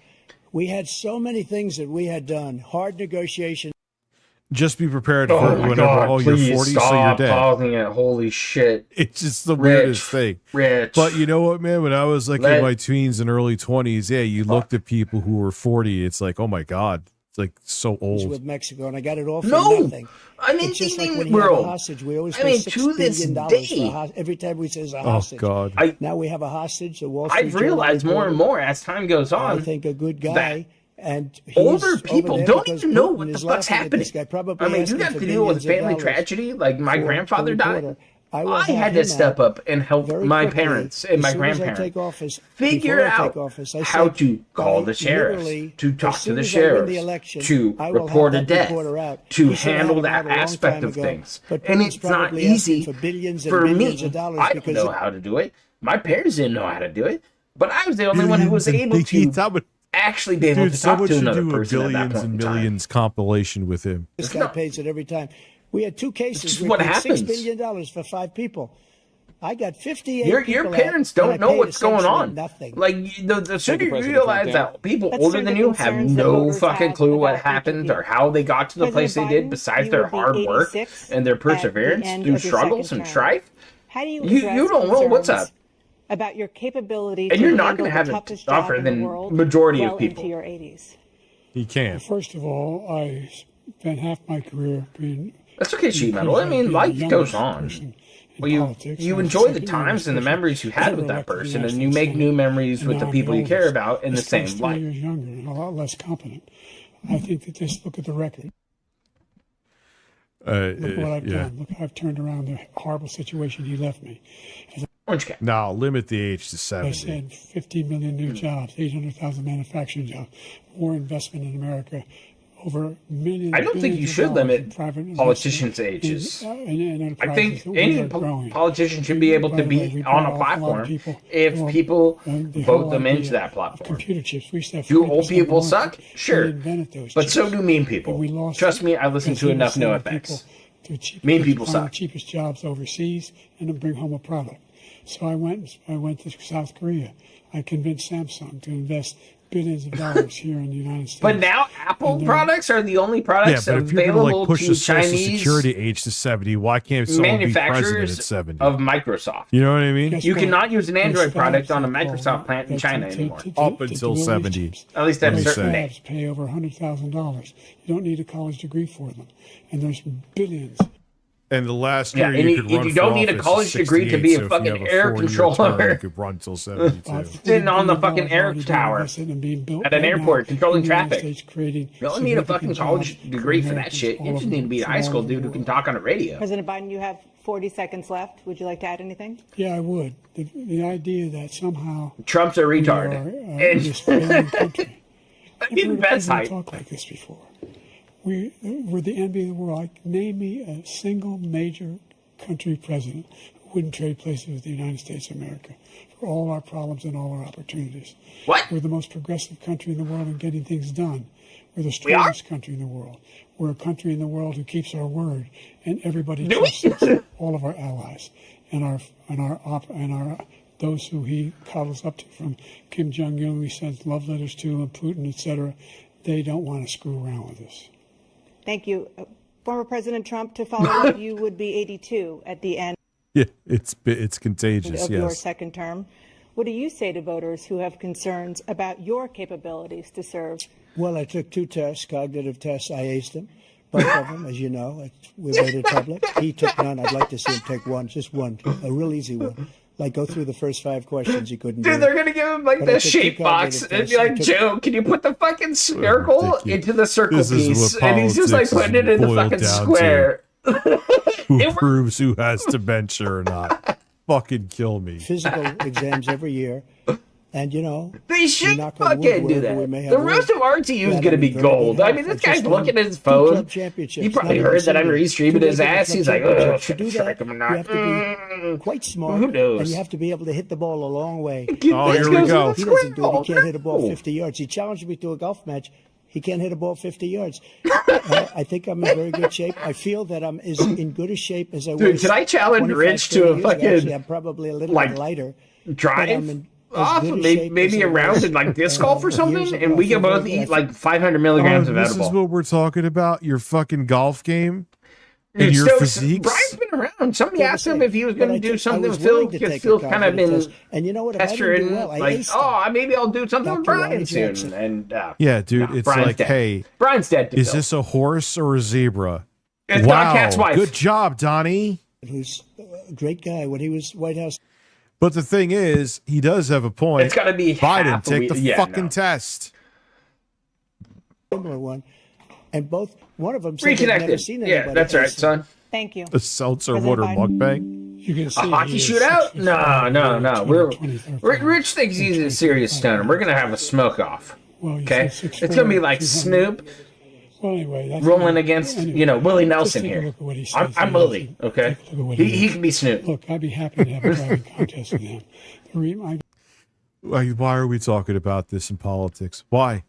We had so many things that we had done. Hard negotiations. Just be prepared for whenever you're 40, so you're dead. Pausing it. Holy shit. It's just the weirdest thing. But you know what, man? When I was like in my teens and early 20s, yeah, you looked at people who were 40. It's like, oh my God. It's like so old. With Mexico, and I got it all for nothing. I mean, it's just like when you have a hostage, we always pay $6 billion for every time we say a hostage. Oh God! Now we have a hostage. The Wall Street I've realized more and more as time goes on. I think a good guy. And older people don't even know what the fuck's happening. I mean, you have to deal with a family tragedy. Like my grandfather died. I had to step up and help my parents and my grandparents figure out how to call the sheriffs, to talk to the sheriffs, to report a death, to handle that aspect of things. And it's not easy for me. I don't know how to do it. My parents didn't know how to do it. But I was the only one who was able to actually be able to talk to another person at that point in time. Billions and millions compilation with him. This guy pays it every time. We had 2 cases. We paid $6 billion for 5 people. I got 58 Your parents don't know what's going on. Nothing. Like, the sooner you realize that people older than you have no fucking clue what happened or how they got to the place they did besides their hard work and their perseverance through struggles and strife, you don't know what's up. About your capability and you're not going to have it tougher than majority of people. Into your 80s. He can't. First of all, I spent half my career being... That's okay, sheet metal. I mean, life goes on. Well, you enjoy the times and the memories you had with that person, and you make new memories with the people you care about in the same light. 3 years younger and a lot less competent. I think that just look at the record. Look what I've done. Look how I've turned around the horrible situation he left me. Now, limit the age to 70. I said 15 million new jobs, 800,000 manufacturing jobs, more investment in America. Over millions. I don't think you should limit politicians' ages. I think any politician should be able to be on a platform if people vote them into that platform. Computer chips. Do old people suck? Sure. But so do mean people. Trust me, I listen to enough NoFX. Mean people suck. The cheapest jobs overseas and then bring home a product. So I went to South Korea. I convinced Samsung to invest billions of dollars here in the United States. But now Apple products are the only products available push to the Social Chinese Security age to 70. Why can't someone be president at 70? Of Microsoft. You know what I mean? You cannot use an Android product on a Microsoft plant in China anymore. Up until 70. At least at a certain day. Pay over $100,000. You don't need a college degree for them. And there's billions. And the last year and you could run you for don't need a office college is degree to be 68, a so if you fucking have a air 4-year controller. term, you could run till 72. Sitting on the fucking air tower at an airport controlling traffic. You don't need a fucking college degree for that shit. You just need to be a high school dude who can talk on a radio. President Biden, you have 40 seconds left. Would you like to add anything? Yeah, I would. The idea that somehow Trump's a retard. We are this failing country. I've been best hype. Talked like this before. We're the envy of the world. Name me a single major country president who wouldn't trade places with the United States of America for all our problems and all our opportunities. What? We're the most progressive country in the world in getting things done. We're the strongest country in the world. We're a country in the world who keeps our word, and everybody trusts us. All of our allies and those who he coddles up to, from Kim Jong Un, we send love letters to, and Putin, etc. They don't want to screw around with us. Thank you. Former President Trump, to follow up, you would be 82 at the end Yeah, it's contagious, of yes. your second term. What do you say to voters who have concerns about your capabilities to serve? Well, I took 2 tests, cognitive tests. I aced them, both of them, as you know. We made it public. He took none. I'd like to see him take one, just one, a real easy one. Like, go through the first 5 questions. He couldn't do. Dude, they're gonna give him like the shape box and be like, Joe, can you put the fucking circle into the circle piece? And he's just like putting it in the fucking square. Who proves who has dementia or not? Fucking kill me. Physical exams every year. And, you know, they should fucking do that. The roast of RTU is going to be gold. I mean, this guy's looking at his phone. He probably heard that I'm restreaming his ass. He's like, oh, to do that, you have to be quite smart. Who knows? And you have to be able to hit the ball a long way. Oh, here we go. He doesn't do it. He can't hit a ball 50 yards. He challenged me to a golf match. He can't hit a ball 50 yards. I think I'm in very good shape. I feel that I'm as in good a shape as I was. Dude, can I challenge Rich to a fucking... Actually, I'm probably a little bit lighter. Drive? Off, maybe a round in like disc golf or something, and we can both eat like 500 milligrams of edible. This is what we're talking about, your fucking golf game and your physique. Brian's been around. Somebody asked him if he was going to do something. Phil kind of been and you know what, pestering, like, oh, maybe I'll do something with Brian soon. And yeah, dude, it's Brian's like, dead. hey, Brian's dead. Is this a horse or a zebra? It's Don Cat's wife. Good job, Donnie. Who's a great guy when he was White House. But the thing is, he does have a point. It's got to be Biden, take the fucking test. Similar one, and one of them said they've never seen anybody. Yeah, that's right, son. Thank you. A seltzer water mukbang. A hockey shootout? No. Rich thinks he's a serious stoner. We're gonna have a smoke off. Okay, it's gonna be like Snoop. Well, anyway, rolling against, Willie Nelson here. I'm Willie, okay? He can be Snoop. Look, I'd be happy to have a driving contest with him. Why are we talking about this in politics? Why?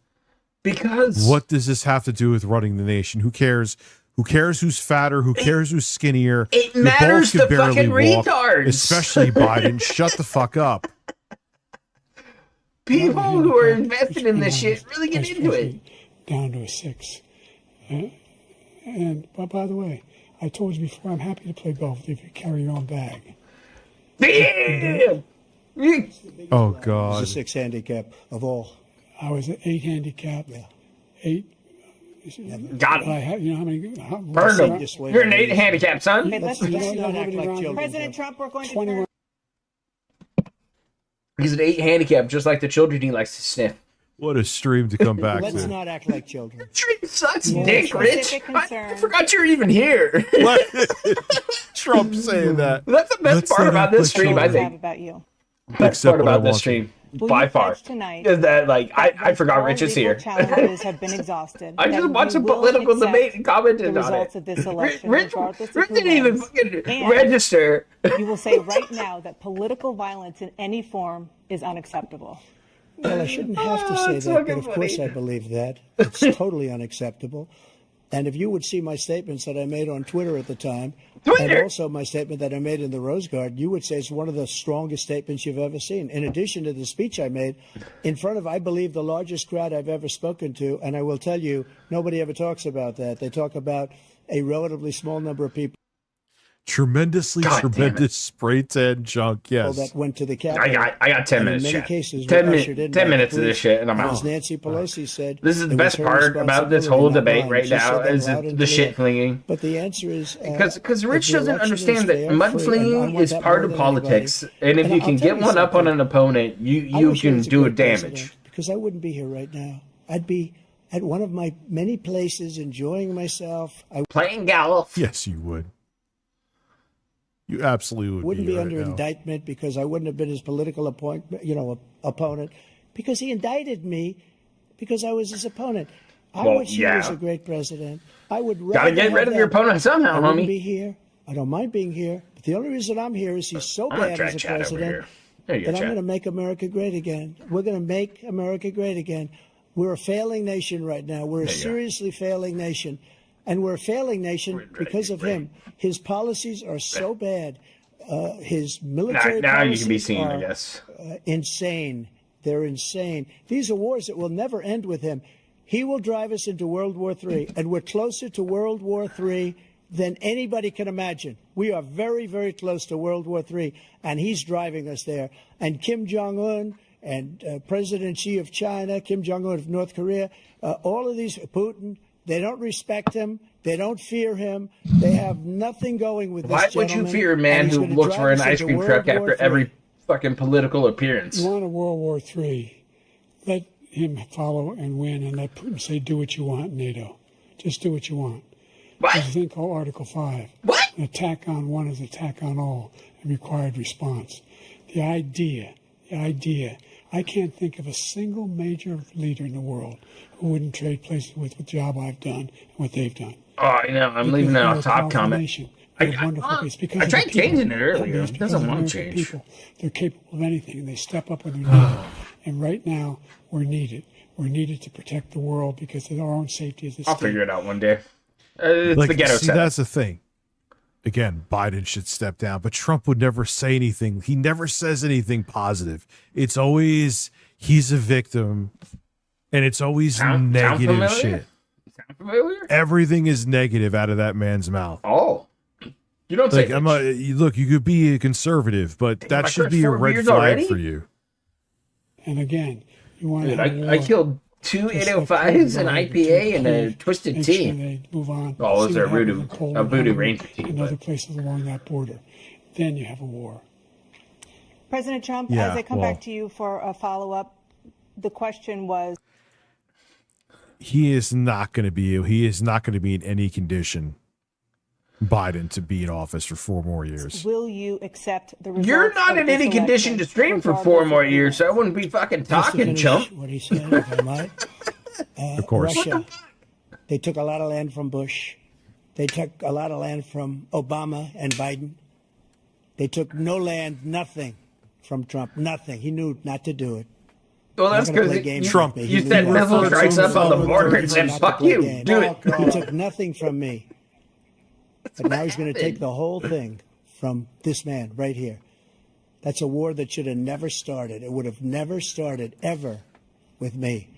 Because... What does this have to do with running the nation? Who cares? Who cares who's fatter? Who cares who's skinnier? It matters to fucking retards. Especially Biden. Shut the fuck up. People who are invested in this shit really get into it. Down to a 6. But by the way, I told you before, I'm happy to play golf if you carry your own bag. Damn! Oh, God. It's a 6 handicap of all. I was an 8 handicap. Yeah. 8. Got him. You know how many? Burned him. You're an 8 handicap, son. Okay, let's not act like children. President Trump, we're going to 21. He's an 8 handicap, just like the children he likes to sniff. What a stream to come back Let's to. not act like children. Stream sucks dick, Rich. I forgot you're even here. Trump saying that. That's the best part about this stream, I think. About you. Best part about this stream, by far, is that I forgot Rich is here. Challenges have been exhausted. I just watched some political debate and commented on it. Of this election, Rich didn't even fucking register. You will say right now that political violence in any form is unacceptable. Well, I shouldn't have to say that, but of course I believe that. It's totally unacceptable. And if you would see my statements that I made on Twitter at the time, and also my statement that I made in the Rose Garden, you would say it's one of the strongest statements you've ever seen. In addition to the speech I made in front of, I believe, the largest crowd I've ever spoken to, and I will tell you, nobody ever talks about that. They talk about a relatively small number of people. Tremendously tremendous spray tan junk. Yes. That went to the Capitol. I got 10 minutes. In many chat. cases, 10 minutes of this shit, and I'm out. As Nancy Pelosi said, this is the best part about this whole debate right now is the shit flinging. But the answer is because Rich doesn't understand that mudslinging is part of politics, and if you can get one up on an opponent, you can do damage. Because I wouldn't be here right now. I'd be at one of my many places enjoying myself. Playing golf. Yes, you would. You absolutely wouldn't be right under indictment because I wouldn't have been his political opponent, because he indicted me because I was his opponent. I wish he was a great president. I would rather gotta get rid of your opponent somehow, I wouldn't homie. be here. I don't mind being here, but the only reason I'm here is he's so bad as a president that I'm going to make America great again. We're going to make America great again. We're a failing nation right now. We're a seriously failing nation. And we're a failing nation because of him. His policies are so bad. His military policies are insane. They're insane. These are wars that will never end with him. He will drive us into World War III, and we're closer to World War III than anybody can imagine. We are very, very close to World War III, and he's driving us there. And Kim Jong-un and President Xi of China, Kim Jong-un of North Korea, all of these, Putin, they don't respect him. They don't fear him. They have nothing going with this gentleman. Why would you fear a man who looks for an ice cream truck after every fucking political appearance? You want a World War III, let him follow and win, and let Putin say, do what you want, NATO. Just do what you want. What? There's a thing called Article 5. What? An attack on one is attack on all, and required response. The idea, I can't think of a single major leader in the world who wouldn't trade places with the job I've done and what they've done. Oh, I know. I'm leaving that off top comment. I tried changing it earlier. It doesn't want to change. People, they're capable of anything, and they step up when they're needed. And right now, we're needed. We're needed to protect the world because of our own safety as a state. I'll figure it out one day. It's the ghetto set. That's the thing. Again, Biden should step down, but Trump would never say anything. He never says anything positive. It's always he's a victim, and it's always negative shit. Sound familiar? Everything is negative out of that man's mouth. Oh, you don't say. Look, you could be a conservative, but that should be a red flag for you. And again, you want to. I killed 2 805s, an IPA, and a Twisted Tea. Sure they move on. Oh, those are Voodoo Ranger tea. In other places along that border, then you have a war. President Trump, as I come back to you for a follow-up, the question was: he is not going to be in any condition, Biden, to be in office for 4 more years. Will you accept the results? You're not in any condition to stream for 4 more years, so I wouldn't be fucking talking, chump. What he said, if I might. Of course. Russia, they took a lot of land from Bush. They took a lot of land from Obama and Biden. They took no land, nothing from Trump, nothing. He knew not to do it. Well, that's because Trump, you set missile strikes up on the border and said, fuck you, do it. He took nothing from me. But now he's going to take the whole thing from this man right here. That's a war that should have never started. It would have never started ever with me.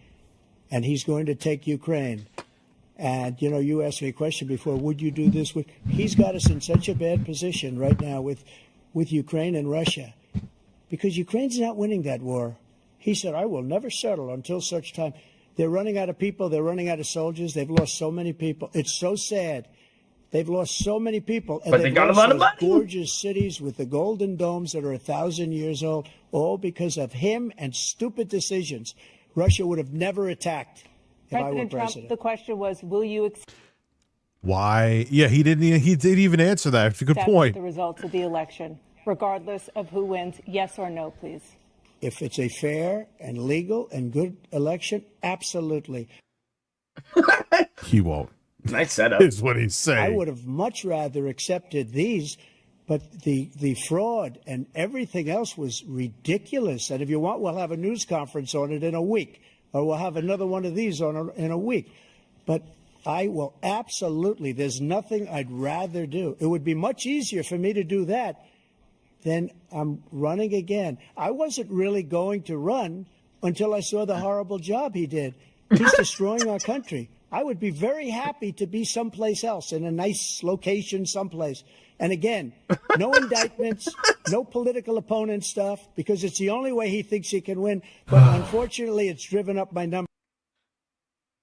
And he's going to take Ukraine. And, you know, you asked me a question before, would you do this? He's got us in such a bad position right now with Ukraine and Russia. Because Ukraine's not winning that war. He said, I will never settle until such time. They're running out of people. They're running out of soldiers. They've lost so many people. It's so sad. They've lost so many people. And but they got a lot of money. Gorgeous cities with the golden domes that are 1,000 years old, all because of him and stupid decisions. Russia would have never attacked if I were president. Trump, the question was, will you why? Yeah, he didn't even answer that. It's a good point. The results of the election, regardless of who wins, yes or no, please. If it's a fair and legal and good election, absolutely. He won't. Nice setup. Is what he's saying. I would have much rather accepted these, but the fraud and everything else was ridiculous. And if you want, we'll have a news conference on it in a week, or we'll have another one of these in a week. But I will absolutely, there's nothing I'd rather do. It would be much easier for me to do that than I'm running again. I wasn't really going to run until I saw the horrible job he did. He's destroying our country. I would be very happy to be someplace else, in a nice location someplace. And again, no indictments, no political opponent stuff, because it's the only way he thinks he can win. But unfortunately, it's driven up my numbers.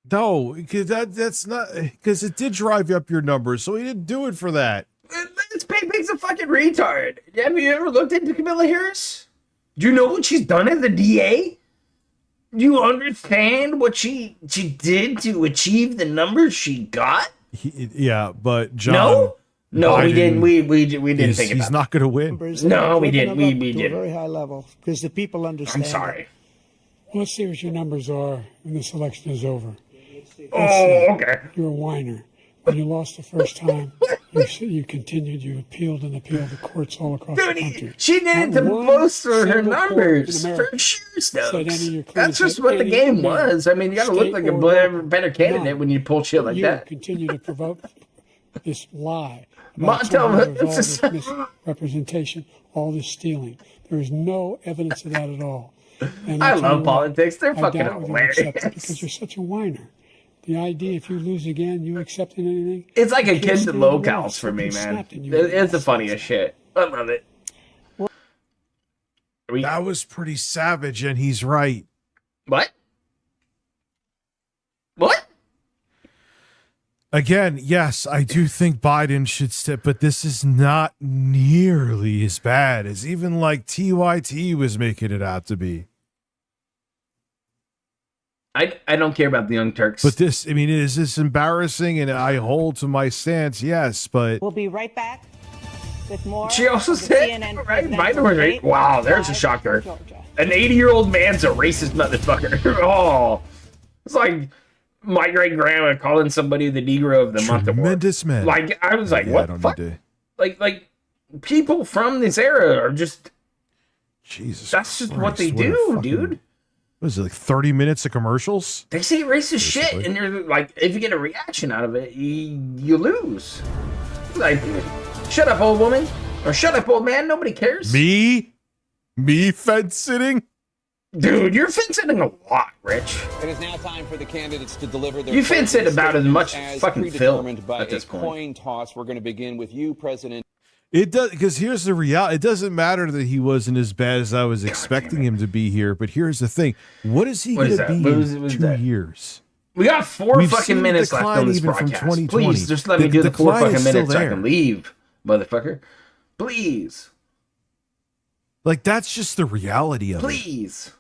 No, because that's not, because it did drive up your numbers, so he didn't do it for that. This pig's a fucking retard. Have you ever looked into Kamala Harris? Do you know what she's done as a DA? Do you understand what she did to achieve the numbers she got? Yeah, but John. No, we didn't. We didn't think about. He's not going to win. No, we didn't. We to did. A very high level, because the people understand. I'm sorry. Well, let's see what your numbers are when this election is over. Oh, okay. You're a whiner. When you lost the first time, you continued, you appealed and appealed the courts all across the country. She did it to bolster her numbers for sure, Stokes. That's just what the game was. I mean, you got to look like a better candidate when you pull shit like that. You continue to provoke this lie. Montel, all this misrepresentation, all this stealing. There is no evidence of that at all. And I love politics. They're fucking hilarious. Because you're such a whiner. The idea, if you lose again, you accepting anything? It's like a kids in locales for me, man. It's the funniest shit. I love it. That was pretty savage, and he's right. What? What? Again, yes, I do think Biden should step, but this is not nearly as bad as even like TYT was making it out to be. I don't care about the Young Turks. But this, I mean, is this embarrassing? And I hold to my stance, yes, but... We'll be right back with more. She also said, right? Biden was right. Wow, there's a shocker. An 80-year-old man's a racist motherfucker. Oh, it's like my great-grandma calling somebody the Negro of the month. Tremendous man. Like, I was like, what the fuck? Like, people from this era are just... Jesus That's just Christ, what they do, dude. What is it, like 30 minutes of commercials? They say racist shit, and you're like, if you get a reaction out of it, you lose. Like, shut up, old woman, or shut up, old man. Nobody cares. Me fence sitting, dude. You're fence sitting a lot, Rich. It is now time for the candidates to deliver their. You fence it about as much fucking Phil at this point. Coin toss. We're going to begin with you, President. It does, because here's the reality. It doesn't matter that he wasn't as bad as I was expecting him to be here, but here's the thing. What is he going to be in 2 years? We got 4 fucking minutes left on this broadcast. Please, just let me do the 4 fucking minutes so I can leave, motherfucker. Please. Like, that's just the reality of it. Please.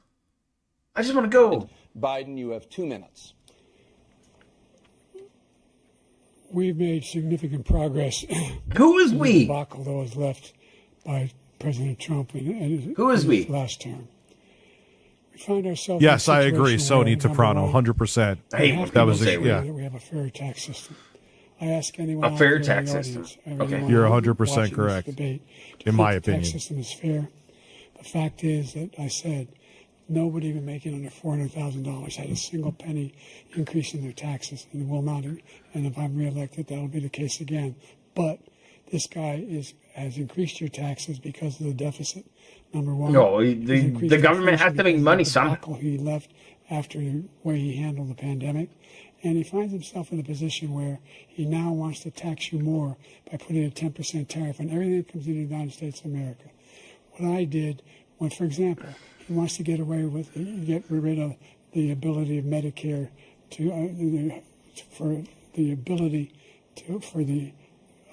I just want to go. Biden, you have 2 minutes. We've made significant progress. Who is we? The debacle that was left by President Trump in Who is we? Last term. We find ourselves. Yes, I agree. Sony Toprano, 100%. That was yeah. We have a fair tax system. I ask anyone. A fair tax system. Okay. You're 100% correct. In my opinion. The tax system is fair. The fact is that I said nobody even making under $400,000 had a single penny increase in their taxes, and will not. And if I'm reelected, that'll be the case again. But this guy has increased your taxes because of the deficit. Number one. No, the government has to make money somehow. He left after the way he handled the pandemic, and he finds himself in a position where he now wants to tax you more by putting a 10% tariff on everything that comes into the United States of America. What I did, for example, he wants to get rid of the ability of Medicare for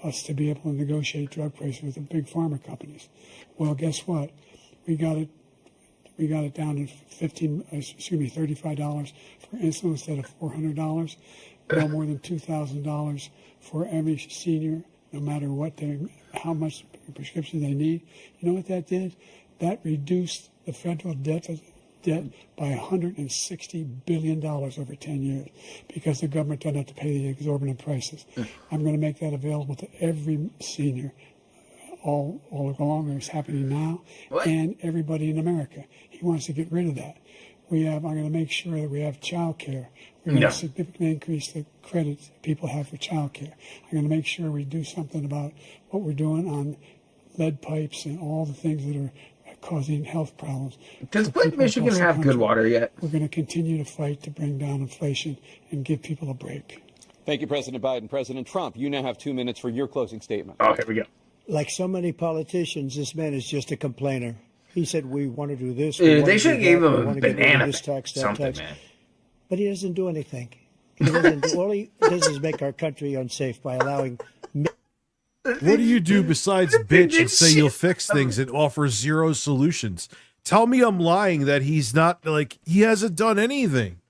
us to be able to negotiate drug prices with the big pharma companies. Well, guess what? We got it down to $35 for insulin instead of $400. No more than $2,000 for every senior, no matter how much prescription they need. You know what that did? That reduced the federal debt by $160 billion over 10 years because the government doesn't have to pay the exorbitant prices. I'm going to make that available to every senior all along. It's happening now. What? And everybody in America. He wants to get rid of that. I'm going to make sure that we have child care. We're going to significantly increase the credits people have for child care. I'm going to make sure we do something about what we're doing on lead pipes and all the things that are causing health problems. Does Flint, Michigan have good water yet? We're going to continue to fight to bring down inflation and give people a break. Thank you, President Biden. President Trump, you now have 2 minutes for your closing statement. Oh, here we go. Like so many politicians, this man is just a complainer. He said, we want to do this. They should have gave him a banana. This tax, that Something, tax. man. But he doesn't do anything. He doesn't, all he does is make our country unsafe by allowing... What do you do besides bitch and say you'll fix things and offer zero solutions? Tell me I'm lying that he's not, like, he hasn't done anything.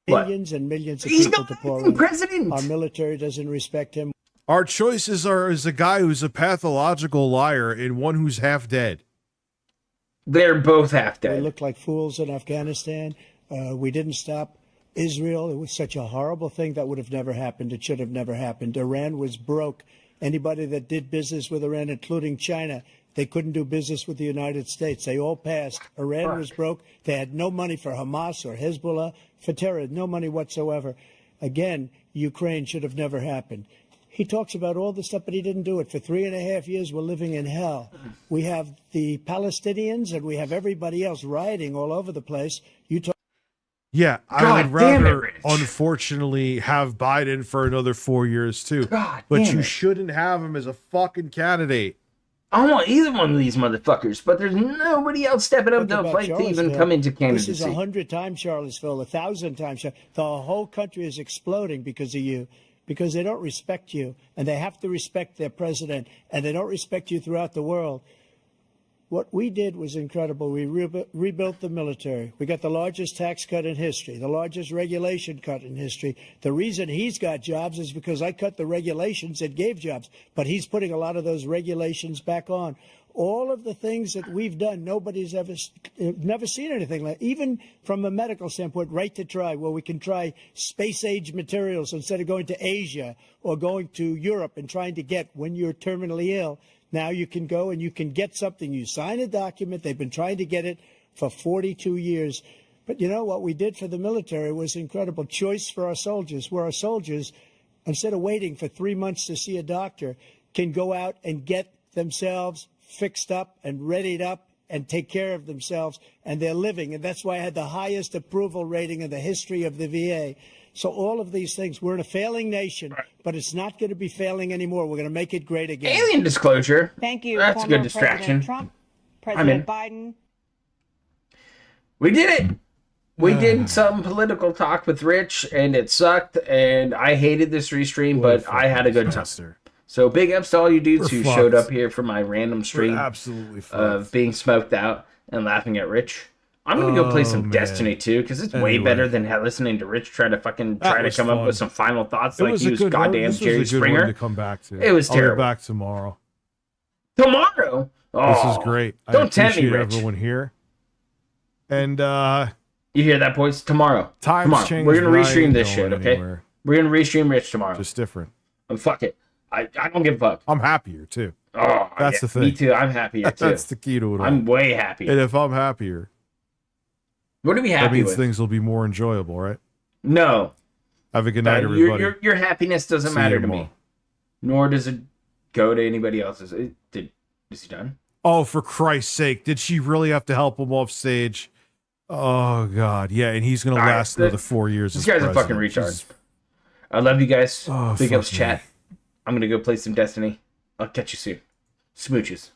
Millions and millions of He's people not to pour the in. president. Our military doesn't respect him. Our choices are as a guy who's a pathological liar and one who's half dead. They're both half We dead. looked like fools in Afghanistan. We didn't stop Israel. It was such a horrible thing that would have never happened. It should have never happened. Iran was broke. Anybody that did business with Iran, including China, they couldn't do business with the United States. They all passed. Iran was broke. They had no money for Hamas or Hezbollah, for terror, no money whatsoever. Again, Ukraine should have never happened. He talks about all this stuff, but he didn't do it. For 3.5 years, we're living in hell. We have the Palestinians and we have everybody else rioting all over the place. You talk. Yeah, I God would damn it, rather, Rich. unfortunately, have Biden for another 4 years, too. God but damn you it. shouldn't have him as a fucking candidate. I don't want either one of these motherfuckers, but there's nobody else stepping up to the about plate to even Charlottesville. come into This candidacy. is 100 times Charlottesville, 1,000 times. The whole country is exploding because of you, because they don't respect you, and they have to respect their president, and they don't respect you throughout the world. What we did was incredible. We rebuilt the military. We got the largest tax cut in history, the largest regulation cut in history. The reason he's got jobs is because I cut the regulations that gave jobs, but he's putting a lot of those regulations back on. All of the things that we've done, nobody's never seen anything like. Even from a medical standpoint, right to try, where we can try space-age materials instead of going to Asia or going to Europe and trying to get when you're terminally ill. Now you can go and you can get something. You sign a document. They've been trying to get it for 42 years. But you know what we did for the military was incredible. Choice for our soldiers, where our soldiers, instead of waiting for 3 months to see a doctor, can go out and get themselves fixed up and readied up and take care of themselves, and they're living. And that's why I had the highest approval rating in the history of the VA. So all of these things, we're in a failing nation, but it's not going to be failing anymore. We're going to make it great again. Alien disclosure. Thank you. That's a former good distraction. President Trump, President Biden. We did it. We did some political talk with Rich, and it sucked, and I hated this restream, but I had a good time. So big ups to all you dudes who showed up here for my random stream of being smoked out and laughing at Rich. I'm going to go play some Destiny 2, because it's way better than listening to Rich try to come up with some final thoughts like he was goddamn Jerry Springer. To come back to. It was terrible. I'll be back tomorrow. Tomorrow? Oh, this is great. Don't tempt me, appreciate Rich. everyone here. And you hear that, boys? Tomorrow. Times change. We're going to restream this shit, okay? Anywhere. We're going to restream Rich tomorrow. Just different. Fuck it. I don't give a fuck. I'm happier too. Oh, that's the thing. Me too. I'm happier too. That's the key to it all. I'm way happier. And if I'm happier, what are we happy that means with? Things will be more enjoyable, right? No. Have a good night, everybody. Your happiness doesn't matter to me. Nor does it go to anybody else's. Is he done? Oh, for Christ's sake. Did she really have to help him off stage? Oh, God. Yeah, and he's going to last another 4 years. This guy's a fucking retard. I love you guys. Big ups, chat. I'm going to go play some Destiny. I'll catch you soon. Smooches.